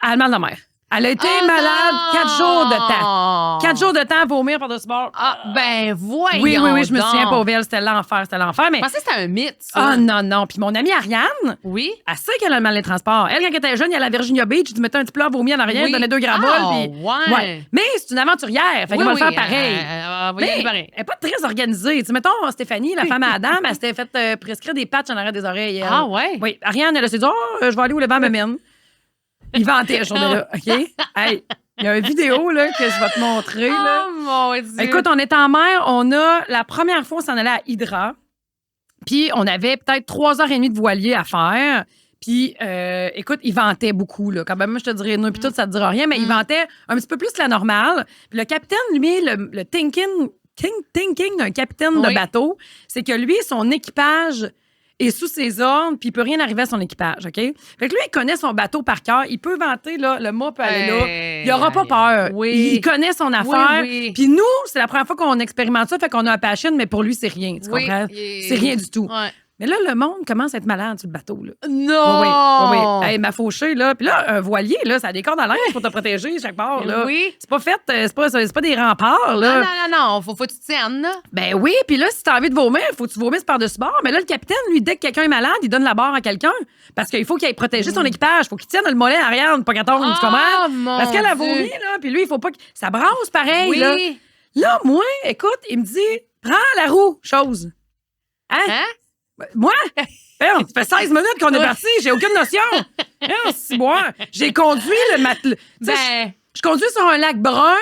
B: Elle a mal de la mer. Elle a été malade 4 jours de temps. 4 jours de temps à vomir par-dessus bord.
A: Ah, ben, voyons.
B: Oui, je me souviens, pauvre, c'était l'enfer. Mais...
A: Je pensais que c'était un mythe, ça.
B: Ah, non. Puis mon amie Ariane, elle sait qu'elle a le mal des transports. Elle, quand elle était jeune, elle allait à Virginia Beach, tu mettais un petit plat à vomir en arrière, donnait 2 grammoles.
A: Ouais.
B: Mais c'est une aventurière. Fait qu'elle va le faire pareil.
A: Mais
B: elle n'est pas très organisée. Tu sais, mettons, Stéphanie, la femme à Adam, elle s'était fait prescrire des patchs en arrière des oreilles.
A: Ah, ouais?
B: Oui. Ariane, elle s'est dit, je vais aller où le vent me mène. Il vantait, ce journée-là, OK? Hey, il y a une vidéo là, que je vais te montrer. Là.
A: Oh, mon Dieu!
B: Écoute, on est en mer. La première fois, on s'en allait à Hydra. Puis, on avait peut-être 3h30 de voilier à faire. Puis, écoute, il ventait beaucoup. Là. Quand même, je te dirais non, puis tout, ça te dira rien, mais il ventait un petit peu plus que la normale. Puis, le capitaine, lui, le thinking d'un capitaine de bateau, c'est que lui, son équipage est sous ses ordres, puis il peut rien arriver à son équipage, OK? Fait que lui, il connaît son bateau par cœur. Il peut vanter, là, le mât peut aller là. Il aura pas peur.
A: Oui.
B: Il connaît son affaire.
A: Oui.
B: Puis nous, c'est la première fois qu'on expérimente ça, fait qu'on a un passion, mais pour lui, c'est rien, tu comprends? C'est rien du tout.
A: Ouais.
B: Mais là, le monde commence à être malade sur le bateau, là.
A: Non!
B: Oui. Hey, m'a fauché, là. Puis là, un voilier, là, ça a des cordes à linge pour te protéger chaque part, là.
A: Oui.
B: C'est pas fait, c'est pas des remparts, là.
A: Non. Faut que tu tiennes, là.
B: Ben oui, puis là, si t'as envie de vomir, faut que tu vomisses par-dessus bord. Mais là, le capitaine, lui, dès que quelqu'un est malade, il donne la barre à quelqu'un. Parce qu'il faut qu'il aille protéger son équipage. Faut qu'il tienne le mollet en arrière, pas qu'elle tombe, tu comprends? Parce qu'elle a vomi, là. Puis lui, il faut pas que. Ça brasse pareil, là. Là, moi, écoute, il me dit, prends la roue, chose. Hein? Moi? Ça fait 16 minutes qu'on est parti, j'ai aucune notion. J'ai conduit le matelas. Je conduis sur un lac brun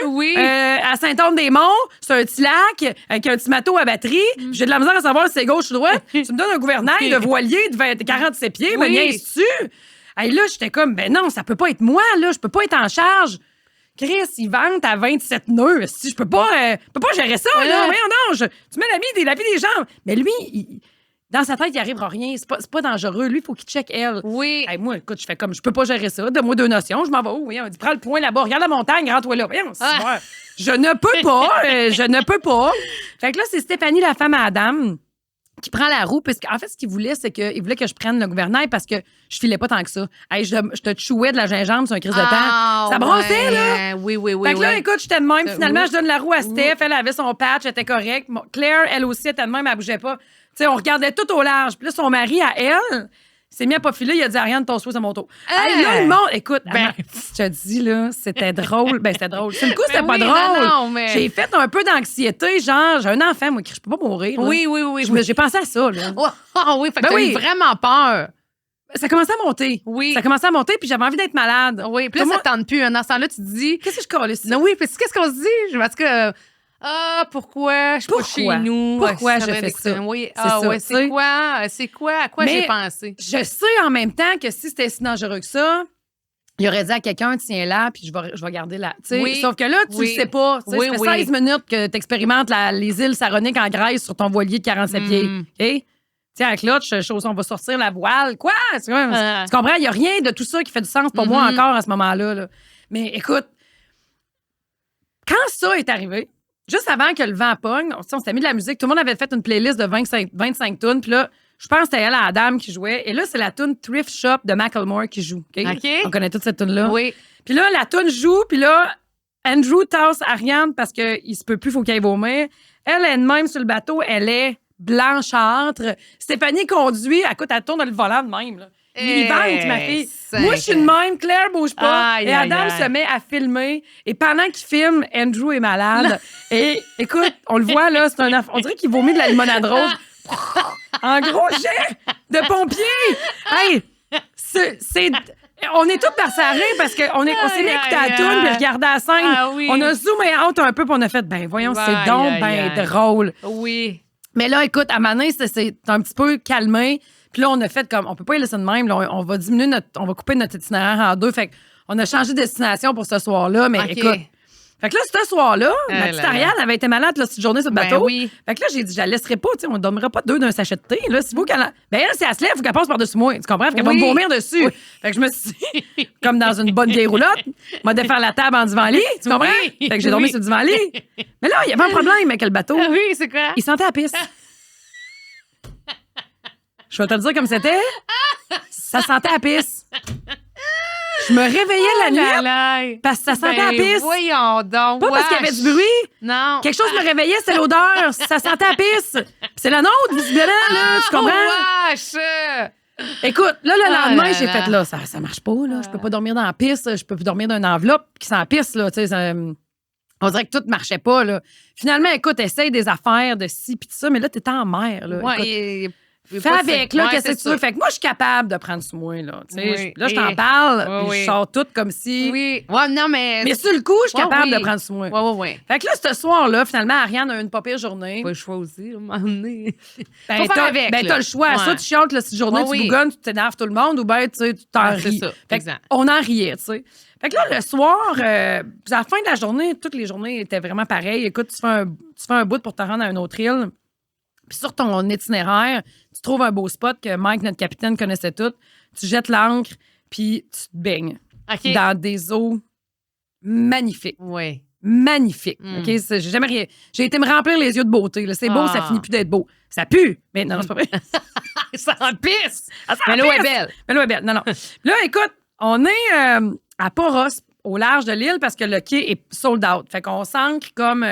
B: à Saint-Anne-des-Monts. C'est un petit lac avec un petit bateau à batterie. J'ai de la misère à savoir si c'est gauche ou droite. Tu me donnes un gouvernail de voilier de 47 pieds, me niaises-tu? Hey, là, j'étais comme, ben non, ça peut pas être moi, là. Je peux pas être en charge. Chris, il vente à 27 nœuds. Si je peux pas gérer ça, là. Voyons donc, tu mets la vie des gens. Mais lui, dans sa tête, il arrivera rien. C'est pas dangereux. Lui, il faut qu'il check elle.
A: Oui.
B: Hey, moi, écoute, je fais comme, je peux pas gérer ça. Donne-moi 2 notions. Je m'en vais où? On dit, prends le point là-bas. Regarde la montagne, rends-toi là. Voyons, je ne peux pas. Je ne peux pas. Fait que là, c'est Stéphanie, la femme à Adam, qui prend la roue. Parce qu'en fait, ce qu'il voulait, c'est qu'il voulait que je prenne le gouvernail parce que je filais pas tant que ça. Hey, je te chouais de la gingembre sur un crise de temps. Ça brassait, là.
A: Oui.
B: Fait que là, écoute, j'étais de même. Finalement, je donne la roue à Steph. Elle avait son patch, elle était correcte. Claire, elle aussi, était de même, elle bougeait pas. Tu sais, on regardait tout au large. Puis là, son mari, à elle, s'est mis à pas filer. Il a dit, Ariane, ton souhait, c'est mon tour. Hey, là, le monde, écoute, je te dis, là, c'était drôle. C'était drôle. Sur le coup, c'était pas drôle.
A: Non, mais...
B: J'ai fait un peu d'anxiété, genre, j'ai un enfant, moi, qui je peux pas mourir. Là.
A: Oui.
B: J'ai pensé à ça, là.
A: Oui, fait que t'as eu vraiment peur.
B: Ça commençait à monter.
A: Oui.
B: Ça commençait à monter, puis j'avais envie d'être malade.
A: Oui, puis là, ça tente plus. Dans ce temps-là, tu te dis...
B: Qu'est-ce que je colle ici?
A: Non, oui, puis qu'est-ce qu'on se dit? Parce que... pourquoi? Je suis pas chez nous.
B: Pourquoi je fais ça?
A: Oui,
B: c'est
A: quoi? C'est quoi? À quoi j'ai pensé?
B: Je sais en même temps que si c'était si dangereux que ça, il aurait dit à quelqu'un, tiens là, puis je vais garder là. Sauf que là, tu le sais pas. Ça fait 16 minutes que tu expérimentes les îles Saroniques en Grèce sur ton voilier de 47 pieds. OK? Tiens, à clutch, on va sortir la voile. Quoi? Tu comprends? Il n'y a rien de tout ça qui fait du sens pour moi encore à ce moment-là. Là. Mais écoute, quand ça est arrivé, juste avant que le vent pogne, on s'était mis de la musique. Tout le monde avait fait une playlist de 25 tunes. Puis là, je pense que c'était elle, Adam, qui jouait. Et là, c'est la tune Thrift Shop de Macklemore qui joue. OK? On connaît toute cette tune-là.
A: Oui.
B: Puis là, la tune joue. Puis là, Andrew tasse Ariane parce qu'il se peut plus, il faut qu'elle aille vomir. Elle est de même sur le bateau. Elle est blanchâtre. Stéphanie conduit. Écoute, elle tourne le volant de même. Là. Vivante, ma fille. Moi, je suis de même. Claire bouge pas. Et Adam se met à filmer. Et pendant qu'il filme, Andrew est malade. Et écoute, on le voit là, on dirait qu'il vomit de la limonade rose. En gros jet de pompier. Hey, on est tous par sa rire parce qu'on s'est mis à écouter la toune puis regarder la scène.
A: Oui.
B: On a zoomé out un peu puis on a fait, voyons, c'est donc drôle.
A: Oui.
B: Mais là, écoute, à Manin, c'est un petit peu calmé. Puis là, on a fait comme, on peut pas y laisser de même. Là, on va diminuer on va couper notre itinéraire en deux. Fait qu'on a changé de destination pour ce soir-là. Mais écoute, fait que là, ce soir-là, ma petite Ariane avait été malade cette journée sur le bateau.
A: Oui.
B: Fait que là, j'ai dit, je la laisserai pas, tu sais, on ne dormira pas deux d'un sachet de thé. Là, si vous qu'elle elle, si elle se lève, il faut qu'elle passe par-dessus moi. Tu comprends? Fait qu'elle va me vomir dessus. Oui. Fait que je me suis dit, comme dans une bonne vieille roulotte, m'a défaire la table en divan-lit. Tu comprends? Fait que j'ai dormi sur le divan-lit. Mais là, il y avait un problème avec le bateau.
A: Oui, c'est quoi?
B: Il sentait la pisse. Je vais te le dire comme c'était. Ça sentait la pisse. Je me réveillais la nuit parce que ça sentait la pisse.
A: Voyons donc.
B: Pas parce qu'il y avait du bruit.
A: Non.
B: Quelque chose me réveillait, c'était l'odeur. Ça sentait la pisse. Puis c'est la nôtre, visiblement, là. Tu comprends?
A: Wesh.
B: Écoute, là, le lendemain, j'ai fait, là, ça marche pas, là. Je peux pas dormir dans la pisse. Je peux plus dormir dans une enveloppe qui sent la pisse, là. Tu sais, on dirait que tout marchait pas, là. Finalement, écoute, essaye des affaires de ci pis de ça, mais là, t'es en mer, là.
A: Ouais,
B: fais avec, là, qu'est-ce que tu veux? Fait que moi, je suis capable de prendre sur moi, là. Là, je t'en parle, puis je sors tout comme si.
A: Oui. Ouais, non, mais.
B: Mais sur le coup, je suis capable de prendre sur moi.
A: Oui.
B: Fait que là, ce soir-là, finalement, Ariane a eu une pas pire journée.
A: Pas le choix aussi, à un moment donné.
B: Faut faire avec. T'as le choix. Soit tu chiantes, cette journée, tu bougonnes, tu t'énerves tout le monde, ou bien, tu t'en ris. Fait on en riait, tu sais. Fait que là, le soir, à la fin de la journée, toutes les journées étaient vraiment pareilles. Écoute, tu fais un bout pour te rendre à une autre île. Puis sur ton itinéraire, tu trouves un beau spot que Mike, notre capitaine, connaissait tout. Tu jettes l'ancre, puis tu te baignes dans des eaux magnifiques.
A: Oui.
B: Magnifiques. OK? J'ai jamais rien. J'ai été me remplir les yeux de beauté. Là. C'est beau, ça finit plus d'être beau. Ça pue. Mais non, c'est pas vrai.
A: Ça en pisse.
B: Mais l'eau est belle. Mais l'eau est belle. Non. Là, écoute, on est à Poros, au large de l'île, parce que le quai est sold out. Fait qu'on s'ancre comme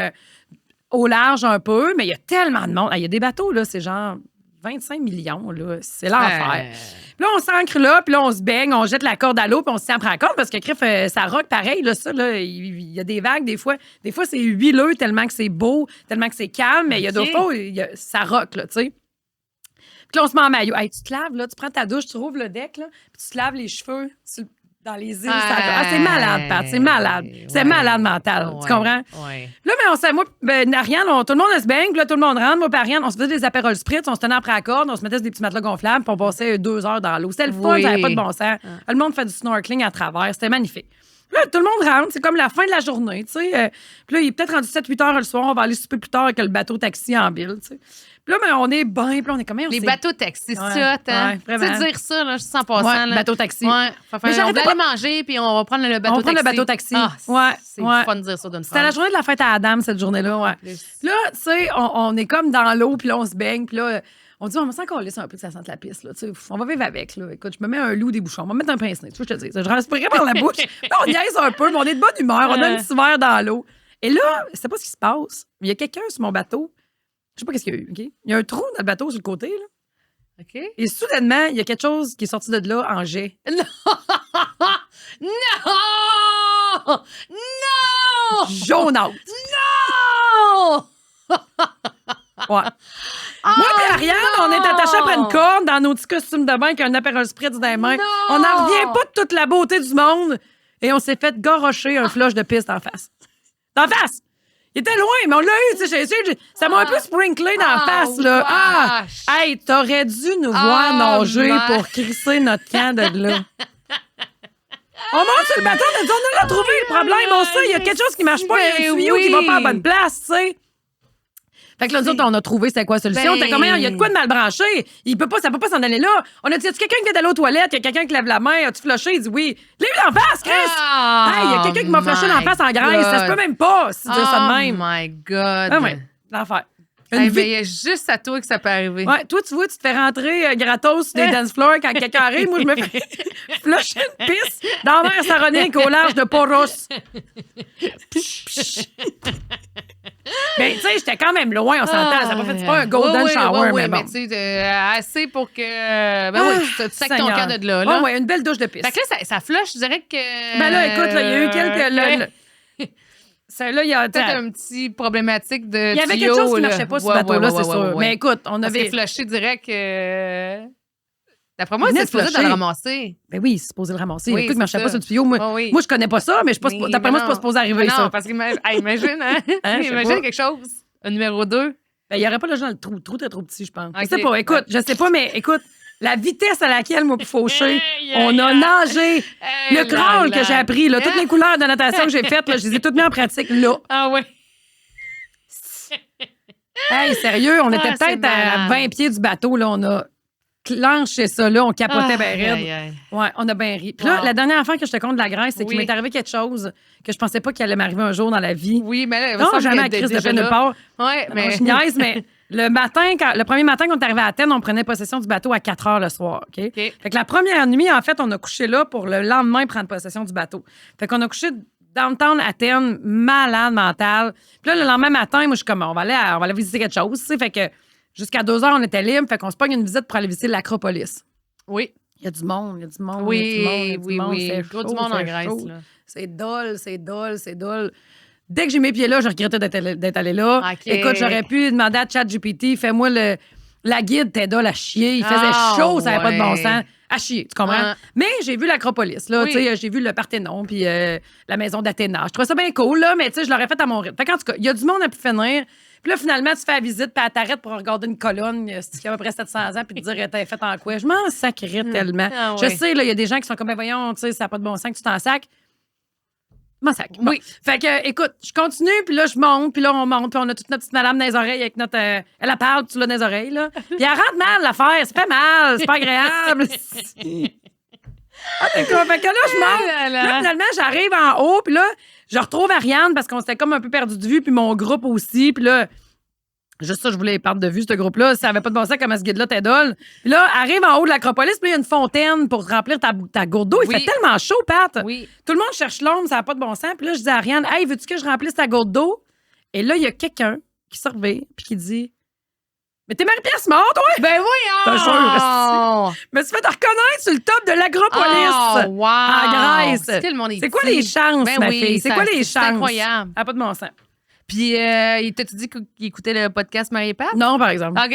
B: au large un peu, mais il y a tellement de monde. Il y a des bateaux, là, c'est genre 25 millions, là. C'est l'enfer. Puis là, on s'ancre là, puis là, on se baigne, on jette la corde à l'eau, puis on se tient après la corde, parce que, crif, ça rock pareil, là, ça, là. Il y a des vagues, des fois. Des fois, c'est huileux, tellement que c'est beau, tellement que c'est calme, mais il y a d'autres fois, ça rock, là, tu sais. Puis là, on se met en maillot. Hey, tu te laves, là, tu prends ta douche, tu rouvres le deck, là, puis tu te laves les cheveux dans les îles. C'est malade, Pat. C'est malade. C'est malade mental. Tu comprends?
A: Oui.
B: Là, mais moi, Ariane, tout le monde se baigne, puis là, tout le monde rentre. Moi, puis Ariane, on se faisait des apérols spritz, on se tenait après la corde, on se mettait des petits matelas gonflables, puis on passait 2 heures dans l'eau. C'était le fun, ça n'avait pas de bon sens. Le monde fait du snorkeling à travers. C'était magnifique. Là, tout le monde rentre, c'est comme la fin de la journée, tu sais. Puis là, il est peut-être rendu 7-8 heures le soir, on va aller souper plus tard avec le bateau taxi en ville, tu sais. Puis là, mais on est bien, puis on est combien?
A: Les bateaux taxi, c'est ça, hein? Tu sais dire ça, là, juste en passant.
B: Ouais, bateau taxi.
A: Ouais. On va aller manger, puis on va prendre le bateau taxi.
B: On va prendre le bateau taxi.
A: C'est fun de dire ça d'une fois.
B: C'était la journée de la fête à Adam, cette journée-là, ouais. Là, tu sais, on est comme dans l'eau, puis là, on se baigne, puis là, on dit, on me sent qu'on laisse un peu que ça sente la piste, là. Tu sais, on va vivre avec, là. Écoute, je me mets un loup des bouchons. On va mettre un pince-nez. Tu vois, je te dis. Je respirerai par la bouche. Là, on niaise un peu, mais on est de bonne humeur. On a un petit verre dans l'eau. Et là, je sais pas ce qui se passe. Il y a quelqu'un sur mon bateau. Je sais pas qu'est-ce qu'il y a eu, OK? Il y a un trou dans le bateau sur le côté, là.
A: OK.
B: Et soudainement, il y a quelque chose qui est sorti de là en jet.
A: Non! Non! Non!
B: Jaunâtre.
A: Non!
B: Ouais. Moi et Ariane, on est attachés après une corde dans nos petits costumes de bain avec un apéro spritz dans les mains.
A: Non!
B: On n'en revient pas de toute la beauté du monde. Et on s'est fait garrocher un flush de piste en face. D'en face! Il était loin, mais on l'a eu, tu sais. Ça m'a un peu sprinklé dans la face, là. Hey, t'aurais dû nous voir nager pour crisser notre camp de là. On monte sur le bateau, on a trouvé le problème. On sait, il y a quelque chose qui marche pas, il y a un tuyau qui va pas à la bonne place, tu sais. Fait que là, nous autres, on a trouvé c'était quoi la solution. T'es comme, il y a de quoi de mal branché. Ça peut pas s'en aller là. On a dit, y a-tu quelqu'un qui vient d'aller aux toilettes? Il y a quelqu'un qui lève la main? As-tu flushé? Il dit oui. Lève-le en face, Chris! Il y a quelqu'un qui m'a flushé en face en graisse. Ça se peut même pas, si tu dis ça de même.
A: Oh my God.
B: Ah ouais, l'enfer.
A: Il y a juste à toi que ça peut arriver.
B: Ouais, toi, tu vois, tu te fais rentrer gratos sur des dance floors quand quelqu'un arrive. Moi, je me fais flusher une pisse dans l'air saronique au large de Poros. Ben, tu sais, j'étais quand même loin, on s'entend. Ça m'a fait pas un golden shower, mais bon.
A: Mais tu sais, assez pour que... Ben oui, tu sacs ton camp de là.
B: Ouais, une belle douche de pisse.
A: Fait que là, ça flush, je dirais que...
B: Ben là, écoute, il y a eu quelques... Là, il y a
A: peut-être un petit problématique de
B: il y avait quelque chose qui ne marchait pas sur ce bateau-là, c'est sûr. Mais écoute, on avait...
A: Parce que flushé direct... D'après moi, c'est supposé de le ramasser.
B: Ben oui, c'est supposé le ramasser. Oui, il y a tout qui ne marchait pas sur le tuyau. Moi, je connais pas ça, mais d'après moi, c'est pas supposé arriver, ça.
A: Non, parce qu'imagine, imagine quelque chose. Un numéro 2.
B: Ben, il n'y aurait pas le genre, le trou était trop petit, je pense. Je sais pas, écoute, je sais pas, mais écoute... La vitesse à laquelle, moi, pour faucher, on a nagé. Le crawl que j'ai appris, là, toutes les couleurs de natation que j'ai faites, là, je les ai toutes mises en pratique là.
A: Ah ouais.
B: Hey, sérieux, on était peut-être à 20 pieds du bateau, là. On a clenché ça, là. On capotait bien raide. Ouais, on a bien ri. Puis là, la dernière affaire que je te compte de la Grèce, c'est qu'il m'est arrivé quelque chose que je pensais pas qu'il allait m'arriver un jour dans la vie.
A: Oui, mais là,
B: non, jamais à crise de peine de part.
A: Ouais, mais...
B: Je niaise, mais... Le premier matin qu'on est arrivé à Athènes, on prenait possession du bateau à 4 heures le soir. OK? Fait que la première nuit, en fait, on a couché là pour le lendemain prendre possession du bateau. Fait qu'on a couché downtown Athènes, malade mental. Puis là, le lendemain matin, moi, je suis comme, on va aller visiter quelque chose. Tu sais. Fait que jusqu'à 2 heures, on était libre. Fait qu'on se pogne une visite pour aller visiter l'Acropolis.
A: Oui.
B: Il y a du monde, il y a du monde.
A: Oui, oui.
B: C'est
A: gros du monde en Grèce, là.
B: C'est dole. Dès que j'ai mes pieds là, je regrettais d'être allé là. Okay. Écoute, j'aurais pu demander à ChatGPT, fais-moi la guide, t'aide à chier. Il faisait chaud, ça n'avait pas de bon sens. À chier, tu comprends? Mais j'ai vu l'Acropolis, là. Oui. J'ai vu le Parthénon, puis la maison d'Athéna. Je trouvais ça bien cool, là, mais tu sais, je l'aurais fait à mon rythme. Fait qu'en tout cas, il y a du monde à pu finir. Puis là, finalement, tu fais la visite, puis elle t'arrête pour regarder une colonne qui a à peu près 700 ans, puis te dire, t'as fait en quoi? Je m'en sacrais tellement. Ah, je sais, là, il y a des gens qui sont comme, voyons, tu sais, ça n'a pas de bon sens que tu t'en sacs. Massacre. Bon. Oui. Fait que, écoute, je continue, puis là, je monte, puis là, on monte, puis on a toute notre petite madame dans les oreilles avec notre. Elle parle, tu l'as dans les oreilles, là. Puis elle rentre mal, l'affaire. Ça fait mal, c'est pas agréable. Fait que là, je monte. Là, finalement, j'arrive en haut, puis là, je retrouve Ariane parce qu'on s'était comme un peu perdu de vue, puis mon groupe aussi, puis là. Juste ça, je voulais perdre de vue, ce groupe-là. Ça n'avait pas de bon sens comment ce guide-là t'aidole. Puis là, arrive en haut de l'Acropolis, puis il y a une fontaine pour remplir ta gourde d'eau. Il fait tellement chaud, Pat.
A: Oui.
B: Tout le monde cherche l'ombre, ça n'a pas de bon sens. Puis là, je dis à Ariane, hey, veux-tu que je remplisse ta gourde d'eau? Et là, il y a quelqu'un qui se réveille, puis qui dit, mais t'es Marie-Pierre Simard, toi?
A: Ben oui,
B: T'as sûr. Je me suis fait reconnaître sur le top de l'Acropolis.
A: Wow.
B: En Grèce.
A: C'est
B: quoi les chances, ma fille? C'est quoi les chances?
A: C'est incroyable.
B: Ça n'a pas de bon sens.
A: Puis, il t'a-tu dit qu'il écoutait le podcast Marie-Pat?
B: Non, par exemple.
A: OK.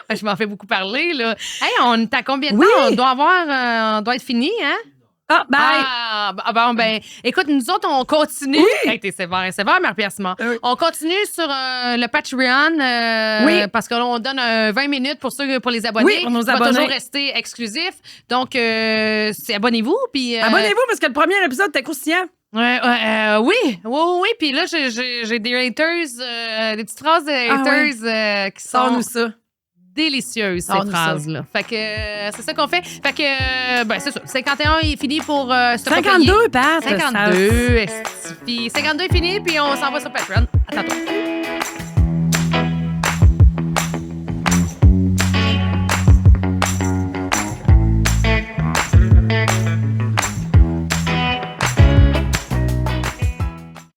A: Je m'en fais beaucoup parler, là. Hey, on est à combien de temps? On doit être fini, hein?
B: Ah, bye!
A: Bon, ben, écoute, nous autres, on continue.
B: Oui!
A: Hey, t'es sévère, Marie-Pierre Simard. Oui. On continue sur le Patreon parce qu'on donne 20 minutes pour les abonnés.
B: Oui, pour nos abonnés.
A: Ça va toujours rester exclusif. Donc, abonnez-vous. Puis,
B: abonnez-vous parce que le premier épisode était croustillant.
A: Oui. Puis là, j'ai des haters, des petites phrases de haters qui sont...
B: Sors-nous ça.
A: Délicieuses, ces phrases-là. Fait que c'est ça qu'on fait. Fait que, c'est ça. 51 est fini pour ce
B: 52, Pat.
A: 52, 52 est fini, puis on s'en va sur Patreon. À tantôt.